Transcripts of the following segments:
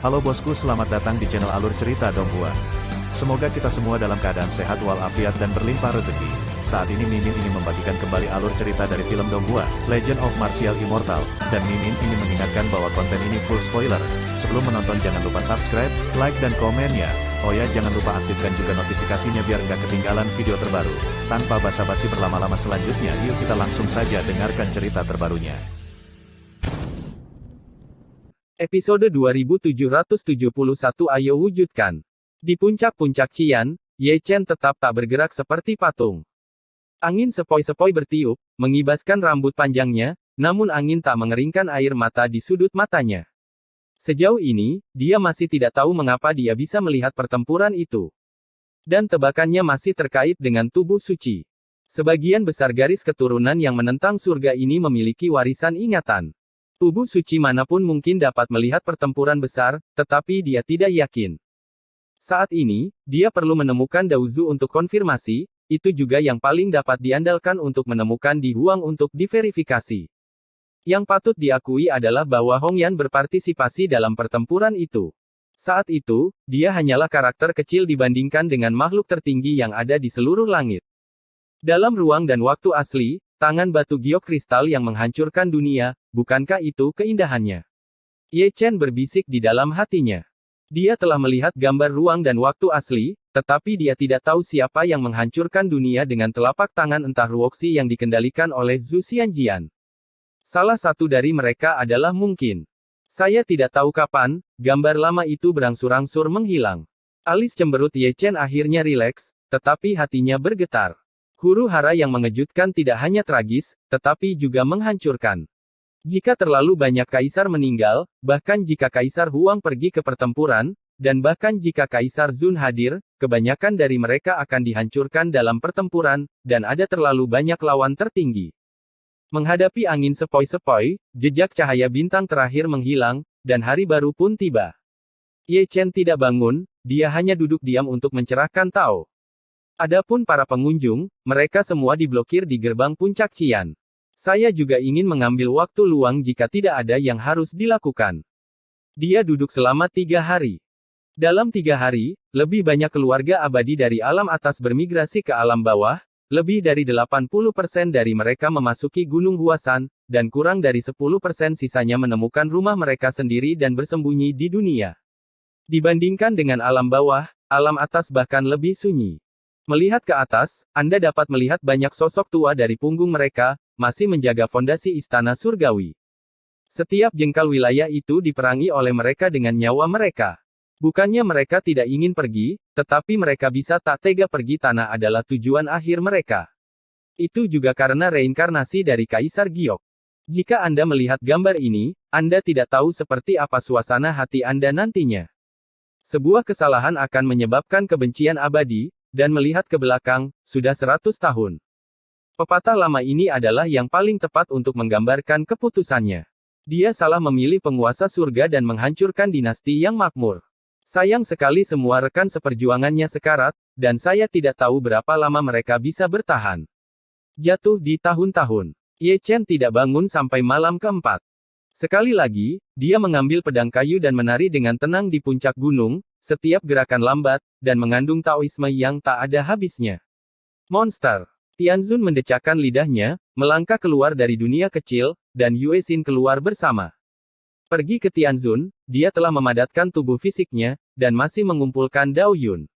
Halo bosku, selamat datang di channel Alur Cerita Donghua. Semoga kita semua dalam keadaan sehat walafiat dan berlimpah rezeki. Saat ini Mimin ingin membagikan kembali alur cerita dari film Donghua, Legend of Martial Immortal, dan Mimin ingin mengingatkan bahwa konten ini full spoiler. Sebelum menonton jangan lupa subscribe, like dan komen ya. Oh ya, jangan lupa aktifkan juga notifikasinya biar nggak ketinggalan video terbaru. Tanpa basa-basi berlama-lama selanjutnya, yuk kita langsung saja dengarkan cerita terbarunya. Episode 2771 Ayo wujudkan. Di puncak-puncak Qian, Ye Chen tetap tak bergerak seperti patung. Angin sepoi-sepoi bertiup, mengibaskan rambut panjangnya, namun angin tak mengeringkan air mata di sudut matanya. Sejauh ini, dia masih tidak tahu mengapa dia bisa melihat pertempuran itu. Dan tebakannya masih terkait dengan tubuh suci. Sebagian besar garis keturunan yang menentang surga ini memiliki warisan ingatan. Tubuh suci manapun mungkin dapat melihat pertempuran besar, tetapi dia tidak yakin. Saat ini, dia perlu menemukan Daozu untuk konfirmasi, itu juga yang paling dapat diandalkan untuk menemukan Di Huang untuk diverifikasi. Yang patut diakui adalah bahwa Hong Yan berpartisipasi dalam pertempuran itu. Saat itu, dia hanyalah karakter kecil dibandingkan dengan makhluk tertinggi yang ada di seluruh langit. Dalam ruang dan waktu asli, tangan batu giok kristal yang menghancurkan dunia, bukankah itu keindahannya? Ye Chen berbisik di dalam hatinya. Dia telah melihat gambar ruang dan waktu asli, tetapi dia tidak tahu siapa yang menghancurkan dunia dengan telapak tangan entah Ruoxi yang dikendalikan oleh Zhu Xianjian. Salah satu dari mereka adalah mungkin. Saya tidak tahu kapan, gambar lama itu berangsur-angsur menghilang. Alis cemberut Ye Chen akhirnya rileks, tetapi hatinya bergetar. Huru-hara yang mengejutkan tidak hanya tragis, tetapi juga menghancurkan. Jika terlalu banyak kaisar meninggal, bahkan jika Kaisar Huang pergi ke pertempuran, dan bahkan jika Kaisar Zun hadir, kebanyakan dari mereka akan dihancurkan dalam pertempuran, dan ada terlalu banyak lawan tertinggi. Menghadapi angin sepoi-sepoi, jejak cahaya bintang terakhir menghilang, dan hari baru pun tiba. Ye Chen tidak bangun, dia hanya duduk diam untuk mencerahkan Tao. Adapun para pengunjung, mereka semua diblokir di gerbang puncak Qian. Saya juga ingin mengambil waktu luang jika tidak ada yang harus dilakukan. Dia duduk selama 3 hari. Dalam 3 hari, lebih banyak keluarga abadi dari alam atas bermigrasi ke alam bawah, lebih dari 80% dari mereka memasuki Gunung Huasan, dan kurang dari 10% sisanya menemukan rumah mereka sendiri dan bersembunyi di dunia. Dibandingkan dengan alam bawah, alam atas bahkan lebih sunyi. Melihat ke atas, Anda dapat melihat banyak sosok tua dari punggung mereka, masih menjaga fondasi istana surgawi. Setiap jengkal wilayah itu diperangi oleh mereka dengan nyawa mereka. Bukannya mereka tidak ingin pergi, tetapi mereka bisa tak tega pergi. Tanah adalah tujuan akhir mereka. Itu juga karena reinkarnasi dari Kaisar Giok. Jika Anda melihat gambar ini, Anda tidak tahu seperti apa suasana hati Anda nantinya. Sebuah kesalahan akan menyebabkan kebencian abadi, dan melihat ke belakang, sudah 100 tahun. Pepatah lama ini adalah yang paling tepat untuk menggambarkan keputusannya. Dia salah memilih penguasa surga dan menghancurkan dinasti yang makmur. Sayang sekali semua rekan seperjuangannya sekarat, dan saya tidak tahu berapa lama mereka bisa bertahan. Jatuh di tahun-tahun. Ye Chen tidak bangun sampai malam keempat. Sekali lagi, dia mengambil pedang kayu dan menari dengan tenang di puncak gunung, setiap gerakan lambat, dan mengandung Taoisme yang tak ada habisnya. Monster. Tianzun mendecakkan lidahnya, melangkah keluar dari dunia kecil, dan Yue Xin keluar bersama. Pergi ke Tianzun, dia telah memadatkan tubuh fisiknya, dan masih mengumpulkan Dao Yun.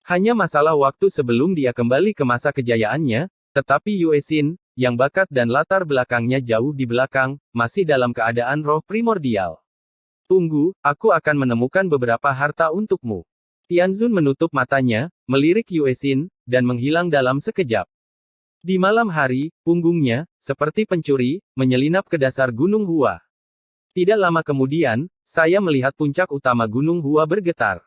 Hanya masalah waktu sebelum dia kembali ke masa kejayaannya, tetapi Yue Xin, yang bakat dan latar belakangnya jauh di belakang, masih dalam keadaan roh primordial. Tunggu, aku akan menemukan beberapa harta untukmu. Tianzun menutup matanya, melirik Yue Xin, dan menghilang dalam sekejap. Di malam hari, punggungnya, seperti pencuri, menyelinap ke dasar Gunung Hua. Tidak lama kemudian, saya melihat puncak utama Gunung Hua bergetar.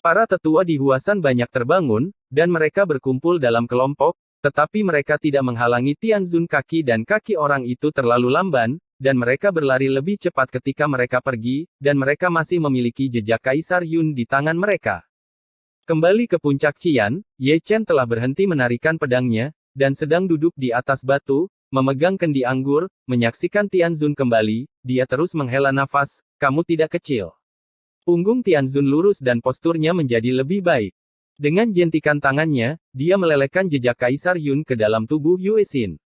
Para tetua di Huasan banyak terbangun, dan mereka berkumpul dalam kelompok, tetapi mereka tidak menghalangi Tianzun. Kaki dan kaki orang itu terlalu lamban, dan mereka berlari lebih cepat ketika mereka pergi, dan mereka masih memiliki jejak Kaisar Yun di tangan mereka. Kembali ke puncak Qian, Ye Chen telah berhenti menarikan pedangnya, dan sedang duduk di atas batu, memegang kendi anggur, menyaksikan Tianzun kembali. Dia terus menghela nafas, kamu tidak kecil. Punggung Tianzun lurus dan posturnya menjadi lebih baik. Dengan jentikan tangannya, dia melelehkan jejak Kaisar Yun ke dalam tubuh Yue Xin.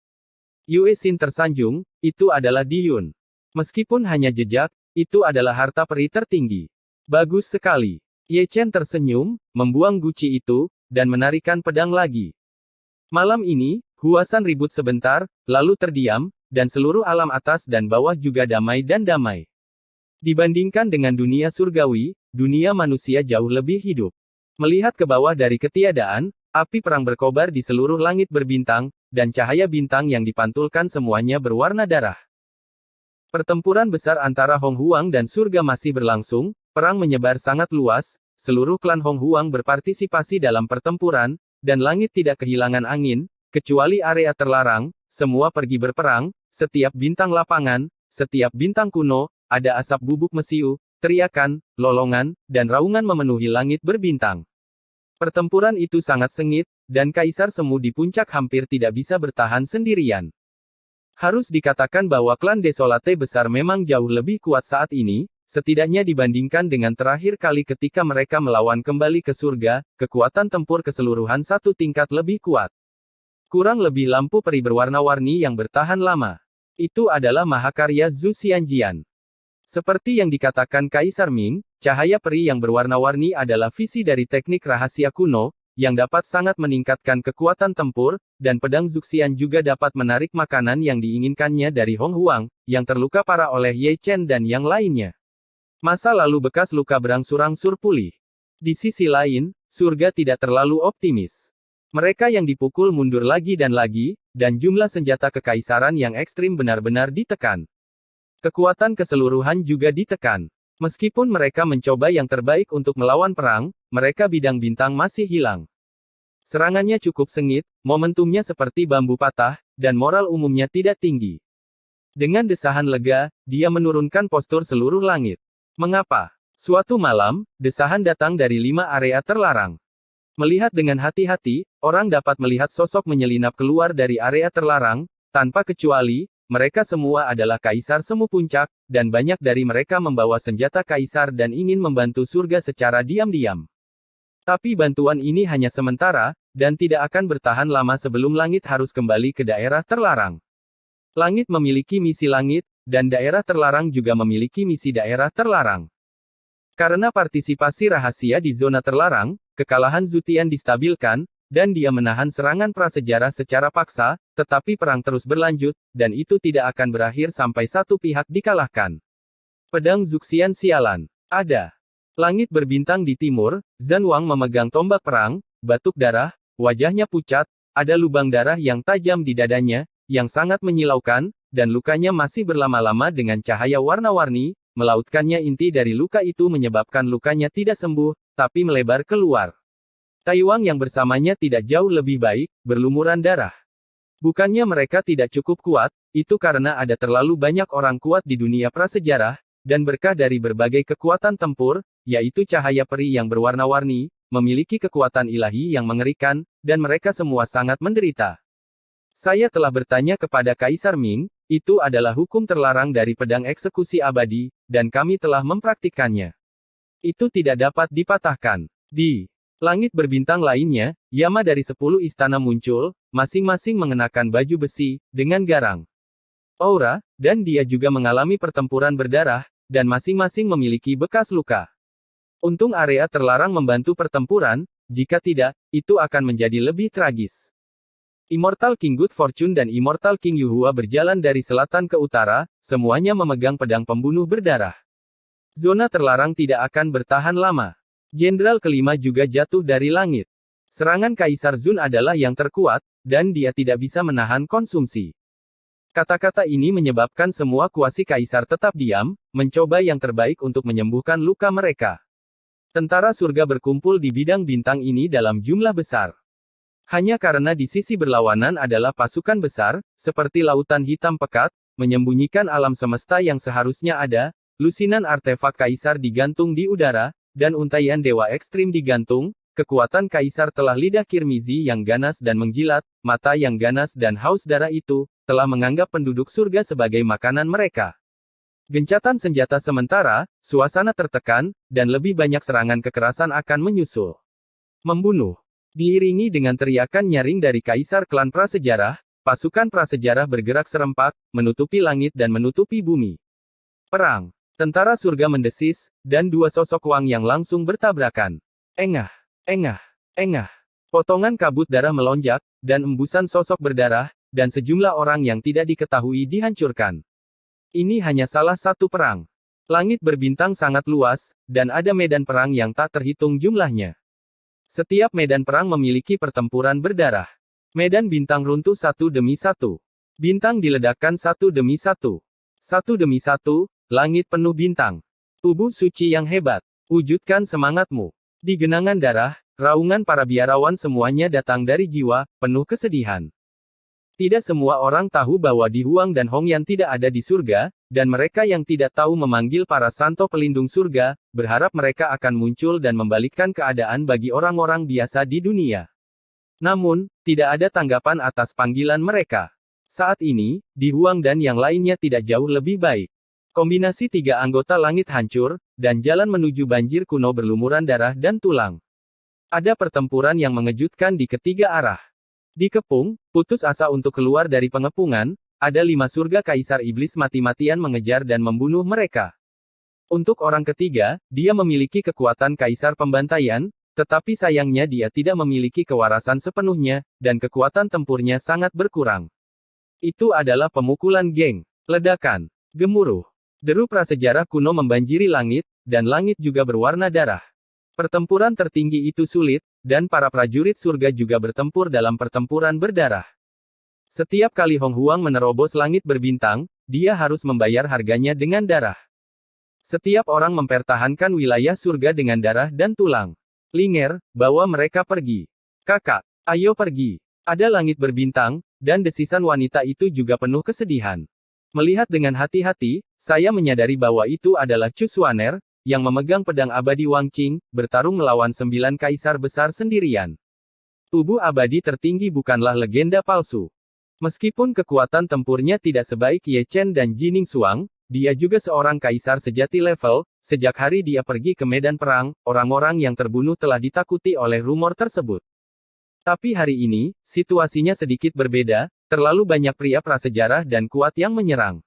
Yue Xin tersanjung, itu adalah Di Yun. Meskipun hanya jejak, itu adalah harta peri tertinggi. Bagus sekali. Ye Chen tersenyum, membuang guci itu, dan menarikan pedang lagi. Malam ini, Huasan ribut sebentar, lalu terdiam, dan seluruh alam atas dan bawah juga damai dan damai. Dibandingkan dengan dunia surgawi, dunia manusia jauh lebih hidup. Melihat ke bawah dari ketiadaan, api perang berkobar di seluruh langit berbintang, dan cahaya bintang yang dipantulkan semuanya berwarna darah. Pertempuran besar antara Hong Huang dan surga masih berlangsung, perang menyebar sangat luas, seluruh klan Hong Huang berpartisipasi dalam pertempuran, dan langit tidak kehilangan angin, kecuali area terlarang, semua pergi berperang, setiap bintang lapangan, setiap bintang kuno, ada asap bubuk mesiu, teriakan, lolongan, dan raungan memenuhi langit berbintang. Pertempuran itu sangat sengit, dan Kaisar Semu di puncak hampir tidak bisa bertahan sendirian. Harus dikatakan bahwa klan Desolate besar memang jauh lebih kuat saat ini, setidaknya dibandingkan dengan terakhir kali ketika mereka melawan kembali ke surga, kekuatan tempur keseluruhan satu tingkat lebih kuat. Kurang lebih lampu peri berwarna-warni yang bertahan lama. Itu adalah mahakarya Zhu Xianjian. Seperti yang dikatakan Kaisar Ming, cahaya peri yang berwarna-warni adalah visi dari teknik rahasia kuno, yang dapat sangat meningkatkan kekuatan tempur, dan pedang Zuxian juga dapat menarik makanan yang diinginkannya dari Hong Huang, yang terluka parah oleh Ye Chen dan yang lainnya. Masa lalu bekas luka berangsur-angsur pulih. Di sisi lain, surga tidak terlalu optimis. Mereka yang dipukul mundur lagi, dan jumlah senjata kekaisaran yang ekstrim benar-benar ditekan. Kekuatan keseluruhan juga ditekan. Meskipun mereka mencoba yang terbaik untuk melawan perang, mereka bidang bintang masih hilang. Serangannya cukup sengit, momentumnya seperti bambu patah, dan moral umumnya tidak tinggi. Dengan desahan lega, dia menurunkan postur seluruh langit. Mengapa? Suatu malam, desahan datang dari 5 area terlarang. Melihat dengan hati-hati, orang dapat melihat sosok menyelinap keluar dari area terlarang, tanpa kecuali, mereka semua adalah Kaisar Semu Puncak, dan banyak dari mereka membawa senjata kaisar dan ingin membantu surga secara diam-diam. Tapi bantuan ini hanya sementara, dan tidak akan bertahan lama sebelum langit harus kembali ke daerah terlarang. Langit memiliki misi langit, dan daerah terlarang juga memiliki misi daerah terlarang. Karena partisipasi rahasia di zona terlarang, kekalahan Zutian distabilkan, dan dia menahan serangan prasejarah secara paksa, tetapi perang terus berlanjut, dan itu tidak akan berakhir sampai satu pihak dikalahkan. Pedang Zuxian sialan. Ada. Langit berbintang di timur, Zhan Wang memegang tombak perang, batuk darah, wajahnya pucat, ada lubang darah yang tajam di dadanya, yang sangat menyilaukan, dan lukanya masih berlama-lama dengan cahaya warna-warni, melautkannya inti dari luka itu menyebabkan lukanya tidak sembuh, tapi melebar keluar. Taiwang yang bersamanya tidak jauh lebih baik, berlumuran darah. Bukannya mereka tidak cukup kuat, itu karena ada terlalu banyak orang kuat di dunia prasejarah, dan berkah dari berbagai kekuatan tempur, yaitu cahaya peri yang berwarna-warni, memiliki kekuatan ilahi yang mengerikan, dan mereka semua sangat menderita. Saya telah bertanya kepada Kaisar Ming, itu adalah hukum terlarang dari pedang eksekusi abadi, dan kami telah mempraktikkannya. Itu tidak dapat dipatahkan. Di langit berbintang lainnya, Yama dari 10 istana muncul, masing-masing mengenakan baju besi, dengan garang aura, dan dia juga mengalami pertempuran berdarah, dan masing-masing memiliki bekas luka. Untung area terlarang membantu pertempuran, jika tidak, itu akan menjadi lebih tragis. Immortal King Good Fortune dan Immortal King Yuhua berjalan dari selatan ke utara, semuanya memegang pedang pembunuh berdarah. Zona terlarang tidak akan bertahan lama. Jenderal kelima juga jatuh dari langit. Serangan Kaisar Zun adalah yang terkuat, dan dia tidak bisa menahan konsumsi. Kata-kata ini menyebabkan semua kuasi kaisar tetap diam, mencoba yang terbaik untuk menyembuhkan luka mereka. Tentara surga berkumpul di bidang bintang ini dalam jumlah besar. Hanya karena di sisi berlawanan adalah pasukan besar, seperti lautan hitam pekat, menyembunyikan alam semesta yang seharusnya ada, lusinan artefak kaisar digantung di udara, dan untaian dewa ekstrim digantung, kekuatan kaisar telah lidah Kirmizi yang ganas dan menjilat, mata yang ganas dan haus darah itu, telah menganggap penduduk surga sebagai makanan mereka. Gencatan senjata sementara, suasana tertekan, dan lebih banyak serangan kekerasan akan menyusul. Membunuh. Diiringi dengan teriakan nyaring dari kaisar klan prasejarah, pasukan prasejarah bergerak serempak, menutupi langit dan menutupi bumi. Perang. Tentara surga mendesis, dan dua sosok Wang yang langsung bertabrakan. Engah. Engah. Engah. Potongan kabut darah melonjak, dan embusan sosok berdarah, dan sejumlah orang yang tidak diketahui dihancurkan. Ini hanya salah satu perang. Langit berbintang sangat luas, dan ada medan perang yang tak terhitung jumlahnya. Setiap medan perang memiliki pertempuran berdarah. Medan bintang runtuh satu demi satu. Bintang diledakkan satu demi satu. Satu demi satu, langit penuh bintang. Tubuh suci yang hebat. Wujudkan semangatmu. Di genangan darah, raungan para biarawan semuanya datang dari jiwa, penuh kesedihan. Tidak semua orang tahu bahwa Di Huang dan Hong Yan tidak ada di surga, dan mereka yang tidak tahu memanggil para santo pelindung surga, berharap mereka akan muncul dan membalikkan keadaan bagi orang-orang biasa di dunia. Namun, tidak ada tanggapan atas panggilan mereka. Saat ini, Di Huang dan yang lainnya tidak jauh lebih baik. Kombinasi tiga anggota langit hancur, dan jalan menuju banjir kuno berlumuran darah dan tulang. Ada pertempuran yang mengejutkan di ketiga arah. Dikepung, putus asa untuk keluar dari pengepungan, ada 5 surga kaisar iblis mati-matian mengejar dan membunuh mereka. Untuk orang ketiga, dia memiliki kekuatan kaisar pembantaian, tetapi sayangnya dia tidak memiliki kewarasan sepenuhnya, dan kekuatan tempurnya sangat berkurang. Itu adalah pemukulan geng. Ledakan. Gemuruh. Deru prasejarah kuno membanjiri langit, dan langit juga berwarna darah. Pertempuran tertinggi itu sulit, dan para prajurit surga juga bertempur dalam pertempuran berdarah. Setiap kali Hong Huang menerobos langit berbintang, dia harus membayar harganya dengan darah. Setiap orang mempertahankan wilayah surga dengan darah dan tulang. Linger, bawa mereka pergi. Kakak, ayo pergi. Ada langit berbintang, dan desisan wanita itu juga penuh kesedihan. Melihat dengan hati-hati, saya menyadari bahwa itu adalah Chu Xuaner, yang memegang pedang abadi Wang Qing, bertarung melawan 9 kaisar besar sendirian. Tubuh abadi tertinggi bukanlah legenda palsu. Meskipun kekuatan tempurnya tidak sebaik Ye Chen dan Jining Xuang, dia juga seorang kaisar sejati level. Sejak hari dia pergi ke medan perang, orang-orang yang terbunuh telah ditakuti oleh rumor tersebut. Tapi hari ini, situasinya sedikit berbeda, terlalu banyak pria prasejarah dan kuat yang menyerang.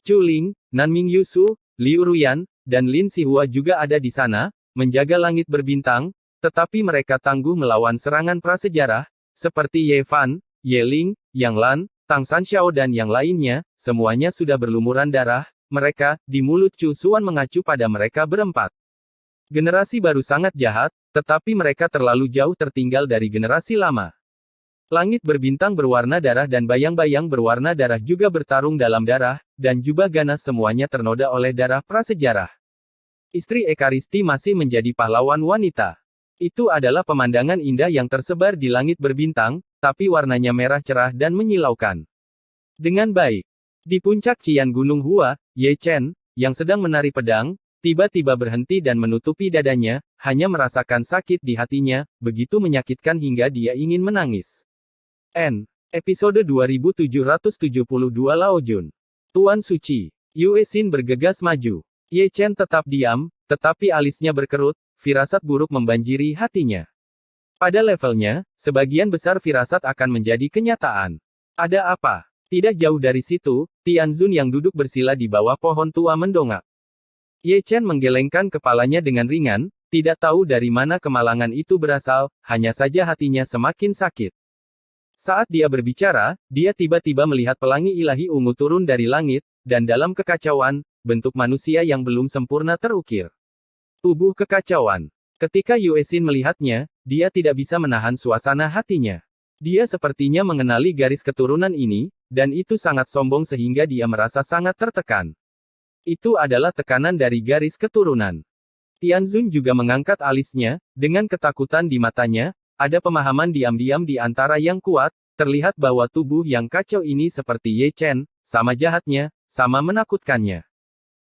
Chu Ling, Nanming Yusu, Liu Ruyan, dan Lin Sihua juga ada di sana, menjaga langit berbintang, tetapi mereka tangguh melawan serangan prasejarah, seperti Ye Fan, Ye Ling, Yang Lan, Tang Sanxiao dan yang lainnya, semuanya sudah berlumuran darah, mereka, di mulut Chu Xuan mengacu pada mereka berempat. Generasi baru sangat jahat, tetapi mereka terlalu jauh tertinggal dari generasi lama. Langit berbintang berwarna darah dan bayang-bayang berwarna darah juga bertarung dalam darah, dan jubah ganas semuanya ternoda oleh darah prasejarah. Istri Ekaristi masih menjadi pahlawan wanita. Itu adalah pemandangan indah yang tersebar di langit berbintang, tapi warnanya merah cerah dan menyilaukan. Dengan baik. Di puncak Qian Gunung Hua, Ye Chen, yang sedang menari pedang, tiba-tiba berhenti dan menutupi dadanya, hanya merasakan sakit di hatinya, begitu menyakitkan hingga dia ingin menangis. Episode 2772 Lao Jun. Tuan Suci. Yue Xin bergegas maju. Ye Chen tetap diam, tetapi alisnya berkerut, firasat buruk membanjiri hatinya. Pada levelnya, sebagian besar firasat akan menjadi kenyataan. Ada apa? Tidak jauh dari situ, Tianzun yang duduk bersila di bawah pohon tua mendongak. Ye Chen menggelengkan kepalanya dengan ringan, tidak tahu dari mana kemalangan itu berasal, hanya saja hatinya semakin sakit. Saat dia berbicara, dia tiba-tiba melihat pelangi ilahi ungu turun dari langit, dan dalam kekacauan, bentuk manusia yang belum sempurna terukir. Tubuh kekacauan. Ketika Yue Xin melihatnya, dia tidak bisa menahan suasana hatinya. Dia sepertinya mengenali garis keturunan ini, dan itu sangat sombong sehingga dia merasa sangat tertekan. Itu adalah tekanan dari garis keturunan. Tianzun juga mengangkat alisnya, dengan ketakutan di matanya. Ada pemahaman diam-diam di antara yang kuat, terlihat bahwa tubuh yang kacau ini seperti Ye Chen, sama jahatnya, sama menakutkannya.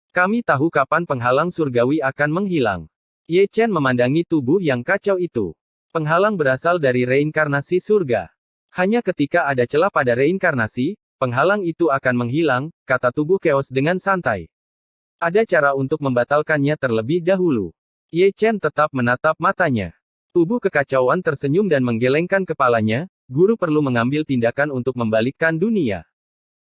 Kami tahu kapan penghalang surgawi akan menghilang. Ye Chen memandangi tubuh yang kacau itu. Penghalang berasal dari reinkarnasi surga. Hanya ketika ada celah pada reinkarnasi, penghalang itu akan menghilang, kata tubuh Chaos dengan santai. Ada cara untuk membatalkannya terlebih dahulu. Ye Chen tetap menatap matanya. Tubuh kekacauan tersenyum dan menggelengkan kepalanya, guru perlu mengambil tindakan untuk membalikkan dunia.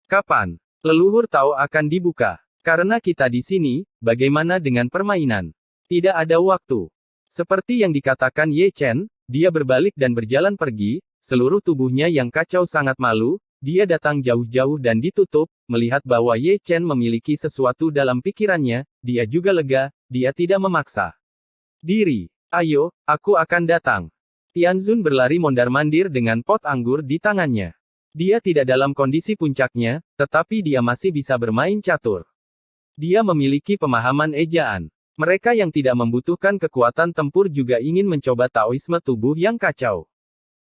Kapan? Leluhur Tao akan dibuka. Karena kita di sini, bagaimana dengan permainan? Tidak ada waktu. Seperti yang dikatakan Ye Chen, dia berbalik dan berjalan pergi, seluruh tubuhnya yang kacau sangat malu, dia datang jauh-jauh dan ditutup, melihat bahwa Ye Chen memiliki sesuatu dalam pikirannya, dia juga lega, dia tidak memaksa diri. Ayo, aku akan datang. Tianzun berlari mondar-mandir dengan pot anggur di tangannya. Dia tidak dalam kondisi puncaknya, tetapi dia masih bisa bermain catur. Dia memiliki pemahaman ejaan. Mereka yang tidak membutuhkan kekuatan tempur juga ingin mencoba Taoisme tubuh yang kacau.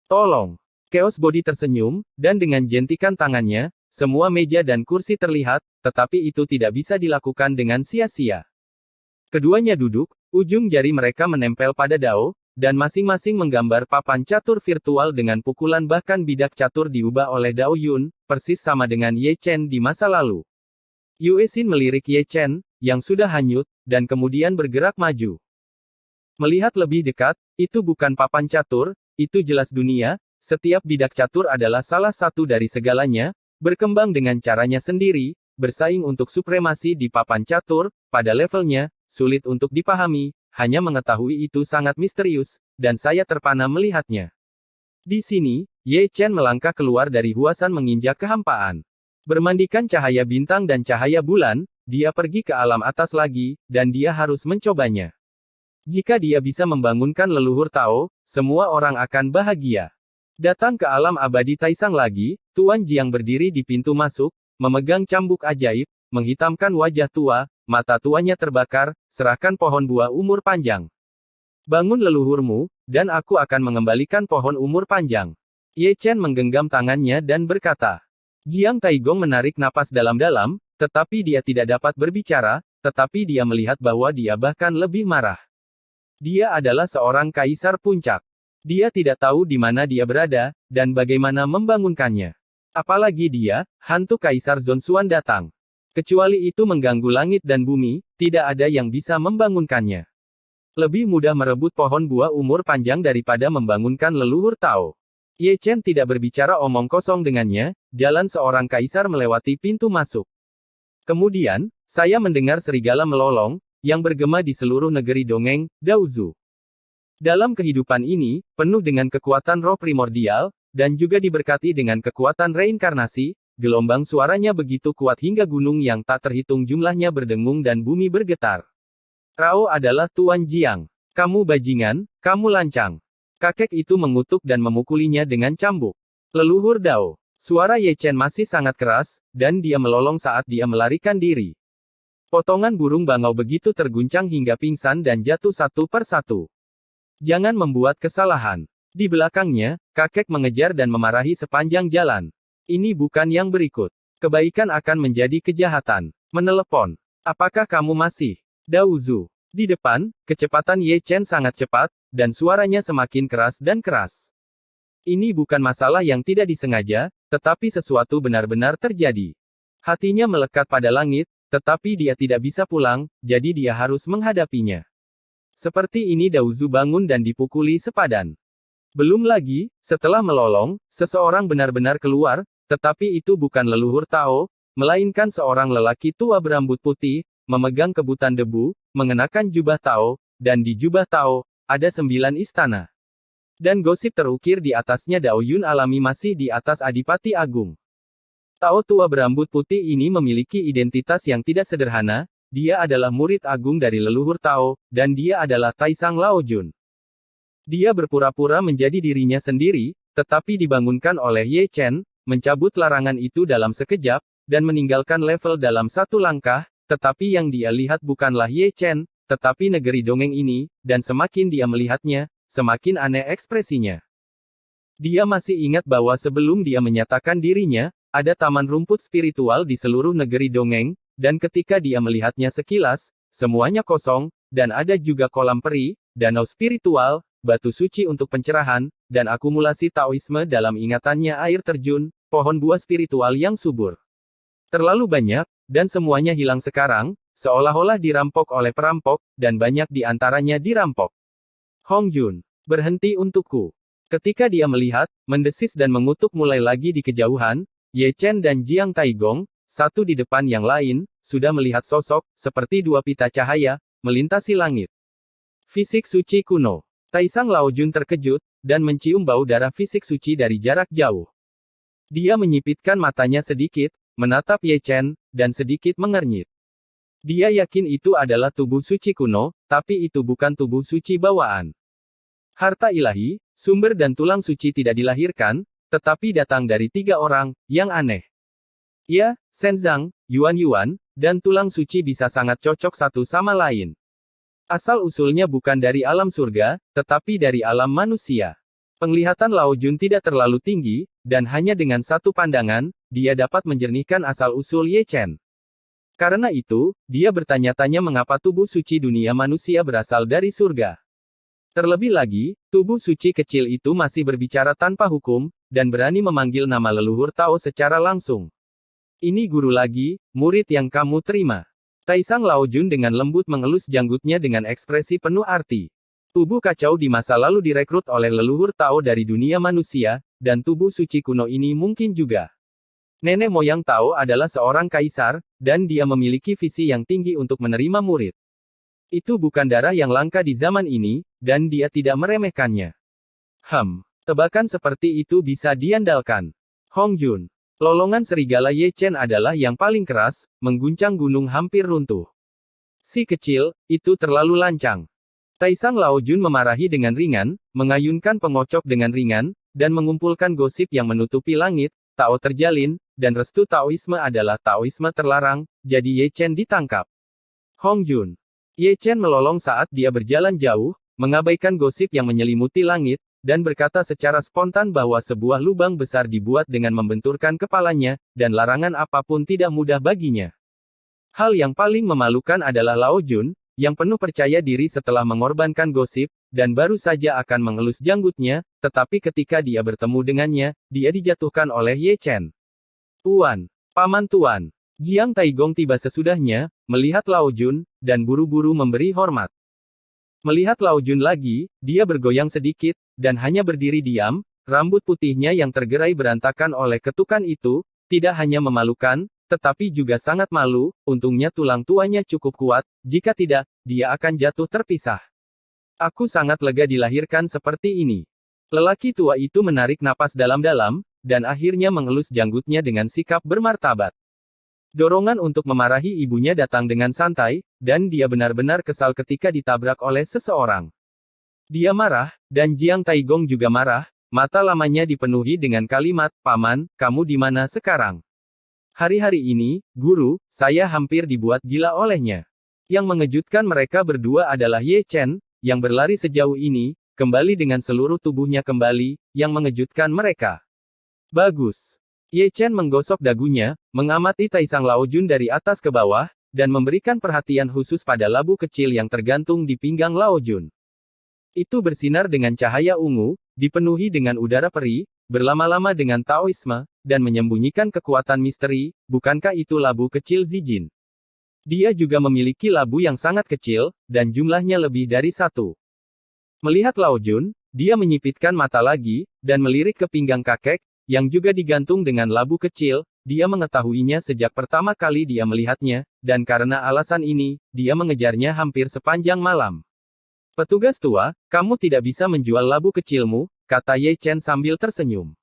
Tolong. Chaos Body tersenyum, dan dengan jentikan tangannya, semua meja dan kursi terlihat, tetapi itu tidak bisa dilakukan dengan sia-sia. Keduanya duduk, ujung jari mereka menempel pada Dao, dan masing-masing menggambar papan catur virtual dengan pukulan bahkan bidak catur diubah oleh Dao Yun, persis sama dengan Ye Chen di masa lalu. Yue Xin melirik Ye Chen, yang sudah hanyut, dan kemudian bergerak maju. Melihat lebih dekat, itu bukan papan catur, itu jelas dunia. Setiap bidak catur adalah salah satu dari segalanya, berkembang dengan caranya sendiri, bersaing untuk supremasi di papan catur, pada levelnya, sulit untuk dipahami, hanya mengetahui itu sangat misterius, dan saya terpana melihatnya. Di sini, Ye Chen melangkah keluar dari huasan menginjak kehampaan. Bermandikan cahaya bintang dan cahaya bulan, dia pergi ke alam atas lagi, dan dia harus mencobanya. Jika dia bisa membangunkan leluhur Tao, semua orang akan bahagia. Datang ke alam abadi Taisang lagi, Tuan Jiang berdiri di pintu masuk, memegang cambuk ajaib, menghitamkan wajah tua, mata tuanya terbakar, serahkan pohon buah umur panjang. Bangun leluhurmu, dan aku akan mengembalikan pohon umur panjang. Ye Chen menggenggam tangannya dan berkata. Jiang Taigong menarik napas dalam-dalam, tetapi dia tidak dapat berbicara, tetapi dia melihat bahwa dia bahkan lebih marah. Dia adalah seorang kaisar puncak. Dia tidak tahu di mana dia berada, dan bagaimana membangunkannya. Apalagi dia, hantu Kaisar Zhonxuan datang. Kecuali itu mengganggu langit dan bumi, tidak ada yang bisa membangunkannya. Lebih mudah merebut pohon buah umur panjang daripada membangunkan leluhur Tao. Ye Chen tidak berbicara omong kosong dengannya, jalan seorang kaisar melewati pintu masuk. Kemudian, saya mendengar serigala melolong, yang bergema di seluruh negeri dongeng, Daozu. Dalam kehidupan ini, penuh dengan kekuatan roh primordial, dan juga diberkati dengan kekuatan reinkarnasi, gelombang suaranya begitu kuat hingga gunung yang tak terhitung jumlahnya berdengung dan bumi bergetar. Rao adalah Tuan Jiang. Kamu bajingan, kamu lancang. Kakek itu mengutuk dan memukulinya dengan cambuk. Leluhur Dao. Suara Ye Chen masih sangat keras, dan dia melolong saat dia melarikan diri. Potongan burung bangau begitu terguncang hingga pingsan dan jatuh satu per satu. Jangan membuat kesalahan. Di belakangnya, kakek mengejar dan memarahi sepanjang jalan. Ini bukan yang berikut. Kebaikan akan menjadi kejahatan. Menelepon. Apakah kamu masih? Daozu. Di depan, kecepatan Ye Chen sangat cepat, dan suaranya semakin keras dan keras. Ini bukan masalah yang tidak disengaja, tetapi sesuatu benar-benar terjadi. Hatinya melekat pada langit, tetapi dia tidak bisa pulang, jadi dia harus menghadapinya. Seperti ini Daozu bangun dan dipukuli sepadan. Belum lagi, setelah melolong, seseorang benar-benar keluar, tetapi itu bukan leluhur Tao, melainkan seorang lelaki tua berambut putih, memegang kebutan debu, mengenakan jubah Tao, dan di jubah Tao, ada 9 istana. Dan gosip terukir di atasnya Dao Yun alami masih di atas Adipati Agung. Tao tua berambut putih ini memiliki identitas yang tidak sederhana. Dia adalah murid agung dari leluhur Tao, dan dia adalah Taisang Laojun. Dia berpura-pura menjadi dirinya sendiri, tetapi dibangunkan oleh Ye Chen, mencabut larangan itu dalam sekejap, dan meninggalkan level dalam satu langkah, tetapi yang dia lihat bukanlah Ye Chen, tetapi negeri dongeng ini, dan semakin dia melihatnya, semakin aneh ekspresinya. Dia masih ingat bahwa sebelum dia menyatakan dirinya, ada taman rumput spiritual di seluruh negeri dongeng, dan ketika dia melihatnya sekilas, semuanya kosong, dan ada juga kolam peri, danau spiritual, batu suci untuk pencerahan, dan akumulasi Taoisme dalam ingatannya air terjun, pohon buah spiritual yang subur. Terlalu banyak, dan semuanya hilang sekarang, seolah-olah dirampok oleh perampok, dan banyak di antaranya dirampok. Hong Jun, berhenti untukku. Ketika dia melihat, mendesis dan mengutuk mulai lagi di kejauhan, Ye Chen dan Jiang Taigong, satu di depan yang lain, sudah melihat sosok, seperti dua pita cahaya, melintasi langit. Fisik suci kuno. Taisang Laojun terkejut, dan mencium bau darah fisik suci dari jarak jauh. Dia menyipitkan matanya sedikit, menatap Ye Chen, dan sedikit mengernyit. Dia yakin itu adalah tubuh suci kuno, tapi itu bukan tubuh suci bawaan. Harta ilahi, sumber dan tulang suci tidak dilahirkan, tetapi datang dari 3 orang, yang aneh. Ya, Shenzang, Yuan, dan tulang suci bisa sangat cocok satu sama lain. Asal-usulnya bukan dari alam surga, tetapi dari alam manusia. Penglihatan Lao Jun tidak terlalu tinggi, dan hanya dengan satu pandangan, dia dapat menjernihkan asal-usul Ye Chen. Karena itu, dia bertanya-tanya mengapa tubuh suci dunia manusia berasal dari surga. Terlebih lagi, tubuh suci kecil itu masih berbicara tanpa hukum, dan berani memanggil nama leluhur Tao secara langsung. Ini guru lagi, murid yang kamu terima. Taisang Laojun dengan lembut mengelus janggutnya dengan ekspresi penuh arti. Tubuh kacau di masa lalu direkrut oleh leluhur Tao dari dunia manusia, dan tubuh suci kuno ini mungkin juga. Nenek moyang Tao adalah seorang kaisar, dan dia memiliki visi yang tinggi untuk menerima murid. Itu bukan darah yang langka di zaman ini, dan dia tidak meremehkannya. Tebakan seperti itu bisa diandalkan. Hong Jun. Lolongan serigala Ye Chen adalah yang paling keras, mengguncang gunung hampir runtuh. Si kecil, itu terlalu lancang. Taisang Laojun memarahi dengan ringan, mengayunkan pengocok dengan ringan, dan mengumpulkan gosip yang menutupi langit. Tao terjalin, dan restu Taoisme adalah Taoisme terlarang, jadi Ye Chen ditangkap. Hong Jun. Ye Chen melolong saat dia berjalan jauh, mengabaikan gosip yang menyelimuti langit, dan berkata secara spontan bahwa sebuah lubang besar dibuat dengan membenturkan kepalanya, dan larangan apapun tidak mudah baginya. Hal yang paling memalukan adalah Lao Jun, yang penuh percaya diri setelah mengorbankan gosip, dan baru saja akan mengelus janggutnya, tetapi ketika dia bertemu dengannya, dia dijatuhkan oleh Ye Chen. Tuan, Paman Tuan. Jiang Taigong tiba sesudahnya, melihat Lao Jun, dan buru-buru memberi hormat. Melihat Lao Jun lagi, dia bergoyang sedikit, dan hanya berdiri diam, rambut putihnya yang tergerai berantakan oleh ketukan itu, tidak hanya memalukan, tetapi juga sangat malu, untungnya tulang tuanya cukup kuat, jika tidak, dia akan jatuh terpisah. Aku sangat lega dilahirkan seperti ini. Lelaki tua itu menarik napas dalam-dalam, dan akhirnya mengelus janggutnya dengan sikap bermartabat. Dorongan untuk memarahi ibunya datang dengan santai, dan dia benar-benar kesal ketika ditabrak oleh seseorang. Dia marah, dan Jiang Taigong juga marah, mata lamanya dipenuhi dengan kalimat, "Paman, kamu di mana sekarang?" Hari-hari ini, guru, saya hampir dibuat gila olehnya. Yang mengejutkan mereka berdua adalah Ye Chen, yang berlari sejauh ini, kembali dengan seluruh tubuhnya kembali, yang mengejutkan mereka. Bagus. Ye Chen menggosok dagunya, mengamati Taisang Laojun dari atas ke bawah, dan memberikan perhatian khusus pada labu kecil yang tergantung di pinggang Laojun. Itu bersinar dengan cahaya ungu, dipenuhi dengan udara perih, berlama-lama dengan Taoisme, dan menyembunyikan kekuatan misteri. Bukankah itu labu kecil Zijin? Dia juga memiliki labu yang sangat kecil, dan jumlahnya lebih dari 1. Melihat Lao Jun, dia menyipitkan mata lagi, dan melirik ke pinggang kakek, yang juga digantung dengan labu kecil. Dia mengetahuinya sejak pertama kali dia melihatnya, dan karena alasan ini, dia mengejarnya hampir sepanjang malam. Petugas tua, kamu tidak bisa menjual labu kecilmu, kata Ye Chen sambil tersenyum.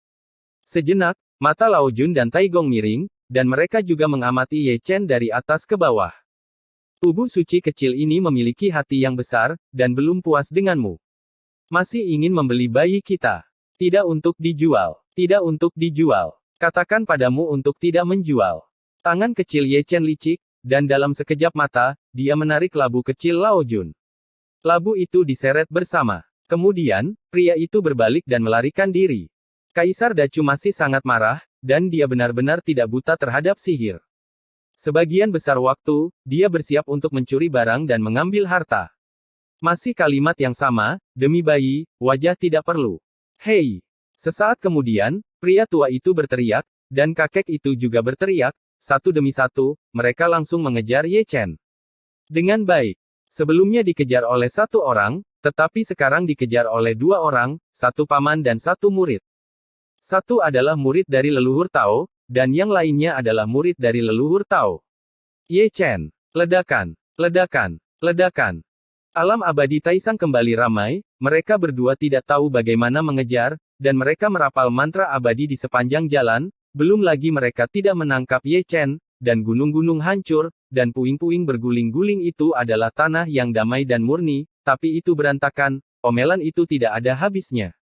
Sejenak, mata Lao Jun dan Taigong miring, dan mereka juga mengamati Ye Chen dari atas ke bawah. Tubuh suci kecil ini memiliki hati yang besar, dan belum puas denganmu. Masih ingin membeli bayi kita. Tidak untuk dijual. Tidak untuk dijual. Katakan padamu untuk tidak menjual. Tangan kecil Ye Chen licik, dan dalam sekejap mata, dia menarik labu kecil Lao Jun. Labu itu diseret bersama. Kemudian, pria itu berbalik dan melarikan diri. Kaisar Dacu masih sangat marah, dan dia benar-benar tidak buta terhadap sihir. Sebagian besar waktu, dia bersiap untuk mencuri barang dan mengambil harta. Masih kalimat yang sama, demi bayi, wajah tidak perlu. Hei! Sesaat kemudian, pria tua itu berteriak, dan kakek itu juga berteriak, satu demi satu, mereka langsung mengejar Ye Chen. Dengan baik. Sebelumnya dikejar oleh satu orang, tetapi sekarang dikejar oleh dua orang, satu paman dan satu murid. Satu adalah murid dari leluhur Tao, dan yang lainnya adalah murid dari leluhur Tao. Ye Chen. Ledakan. Ledakan. Ledakan. Alam abadi Taisang kembali ramai, mereka berdua tidak tahu bagaimana mengejar, dan mereka merapal mantra abadi di sepanjang jalan, belum lagi mereka tidak menangkap Ye Chen, dan gunung-gunung hancur, dan puing-puing berguling-guling itu adalah tanah yang damai dan murni, tapi itu berantakan, omelan itu tidak ada habisnya.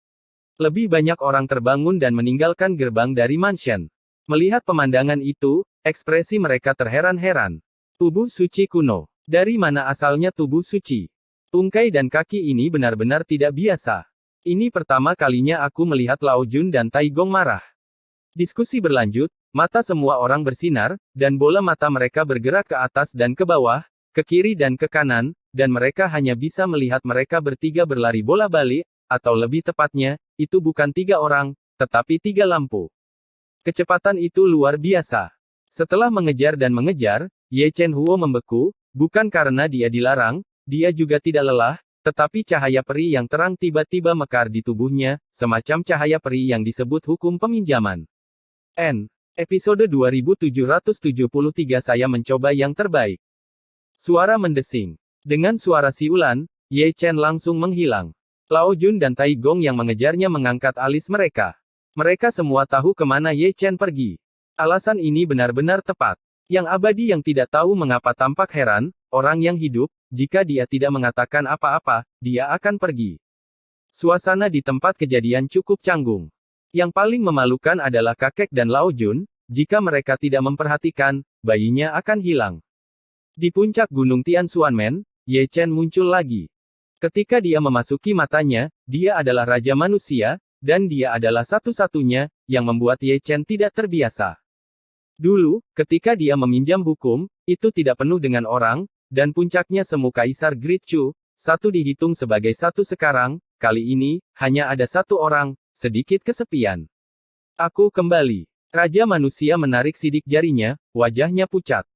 Lebih banyak orang terbangun dan meninggalkan gerbang dari mansion. Melihat pemandangan itu, ekspresi mereka terheran-heran. Tubuh suci kuno. Dari mana asalnya tubuh suci? Tungkai dan kaki ini benar-benar tidak biasa. Ini pertama kalinya aku melihat Lao Jun dan Tai Gong marah. Diskusi berlanjut, mata semua orang bersinar, dan bola mata mereka bergerak ke atas dan ke bawah, ke kiri dan ke kanan, dan mereka hanya bisa melihat mereka bertiga berlari bola balik, atau lebih tepatnya, itu bukan tiga orang, tetapi tiga lampu. Kecepatan itu luar biasa. Setelah mengejar dan mengejar, Ye Chen Huo membeku, bukan karena dia dilarang, dia juga tidak lelah, tetapi cahaya peri yang terang tiba-tiba mekar di tubuhnya, semacam cahaya peri yang disebut hukum peminjaman. Episode 2773 saya mencoba yang terbaik. Suara mendesing. Dengan suara siulan, Ye Chen langsung menghilang. Lao Jun dan Tai Gong yang mengejarnya mengangkat alis mereka. Mereka semua tahu kemana Ye Chen pergi. Alasan ini benar-benar tepat. Yang abadi yang tidak tahu mengapa tampak heran, orang yang hidup, jika dia tidak mengatakan apa-apa, dia akan pergi. Suasana di tempat kejadian cukup canggung. Yang paling memalukan adalah kakek dan Lao Jun, jika mereka tidak memperhatikan, bayinya akan hilang. Di puncak gunung Tianshuanmen, Ye Chen muncul lagi. Ketika dia memasuki matanya, dia adalah Raja Manusia, dan dia adalah satu-satunya, yang membuat Ye Chen tidak terbiasa. Dulu, ketika dia meminjam hukum, itu tidak penuh dengan orang, dan puncaknya semu Kaisar Great Chu, satu dihitung sebagai satu sekarang, kali ini, hanya ada satu orang, sedikit kesepian. Aku kembali. Raja Manusia menarik sidik jarinya, wajahnya pucat.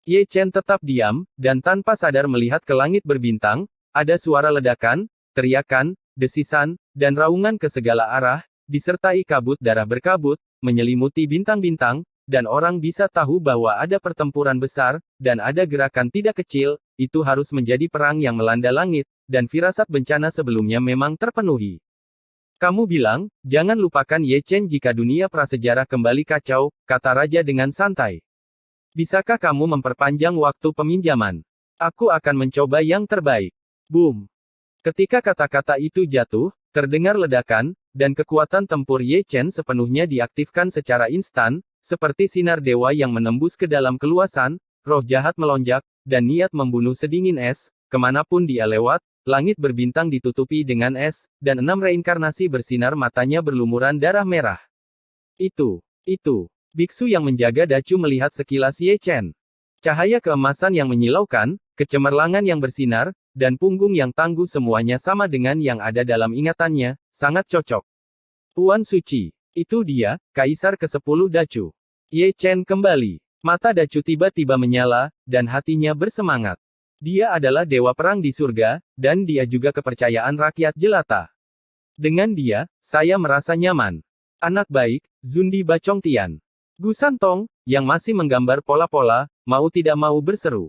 Ye Chen tetap diam, dan tanpa sadar melihat ke langit berbintang, ada suara ledakan, teriakan, desisan, dan raungan ke segala arah, disertai kabut darah berkabut, menyelimuti bintang-bintang, dan orang bisa tahu bahwa ada pertempuran besar, dan ada gerakan tidak kecil, itu harus menjadi perang yang melanda langit, dan firasat bencana sebelumnya memang terpenuhi. Kamu bilang, jangan lupakan Ye Chen jika dunia prasejarah kembali kacau, kata Raja dengan santai. Bisakah kamu memperpanjang waktu peminjaman? Aku akan mencoba yang terbaik. Boom. Ketika kata-kata itu jatuh, terdengar ledakan, dan kekuatan tempur Ye Chen sepenuhnya diaktifkan secara instan, seperti sinar dewa yang menembus ke dalam keluasan, roh jahat melonjak, dan niat membunuh sedingin es, kemanapun dia lewat, langit berbintang ditutupi dengan es, dan 6 reinkarnasi bersinar matanya berlumuran darah merah. Itu, biksu yang menjaga dacu melihat sekilas Ye Chen. Cahaya keemasan yang menyilaukan, kecemerlangan yang bersinar, dan punggung yang tangguh semuanya sama dengan yang ada dalam ingatannya, sangat cocok. Tuan Suci. Itu dia, Kaisar ke-10 Dacu. Ye Chen kembali. Mata Dacu tiba-tiba menyala, dan hatinya bersemangat. Dia adalah dewa perang di surga, dan dia juga kepercayaan rakyat jelata. Dengan dia, saya merasa nyaman. Anak baik, Zundi Bacong Tian. Gu Santong, yang masih menggambar pola-pola, mau tidak mau berseru.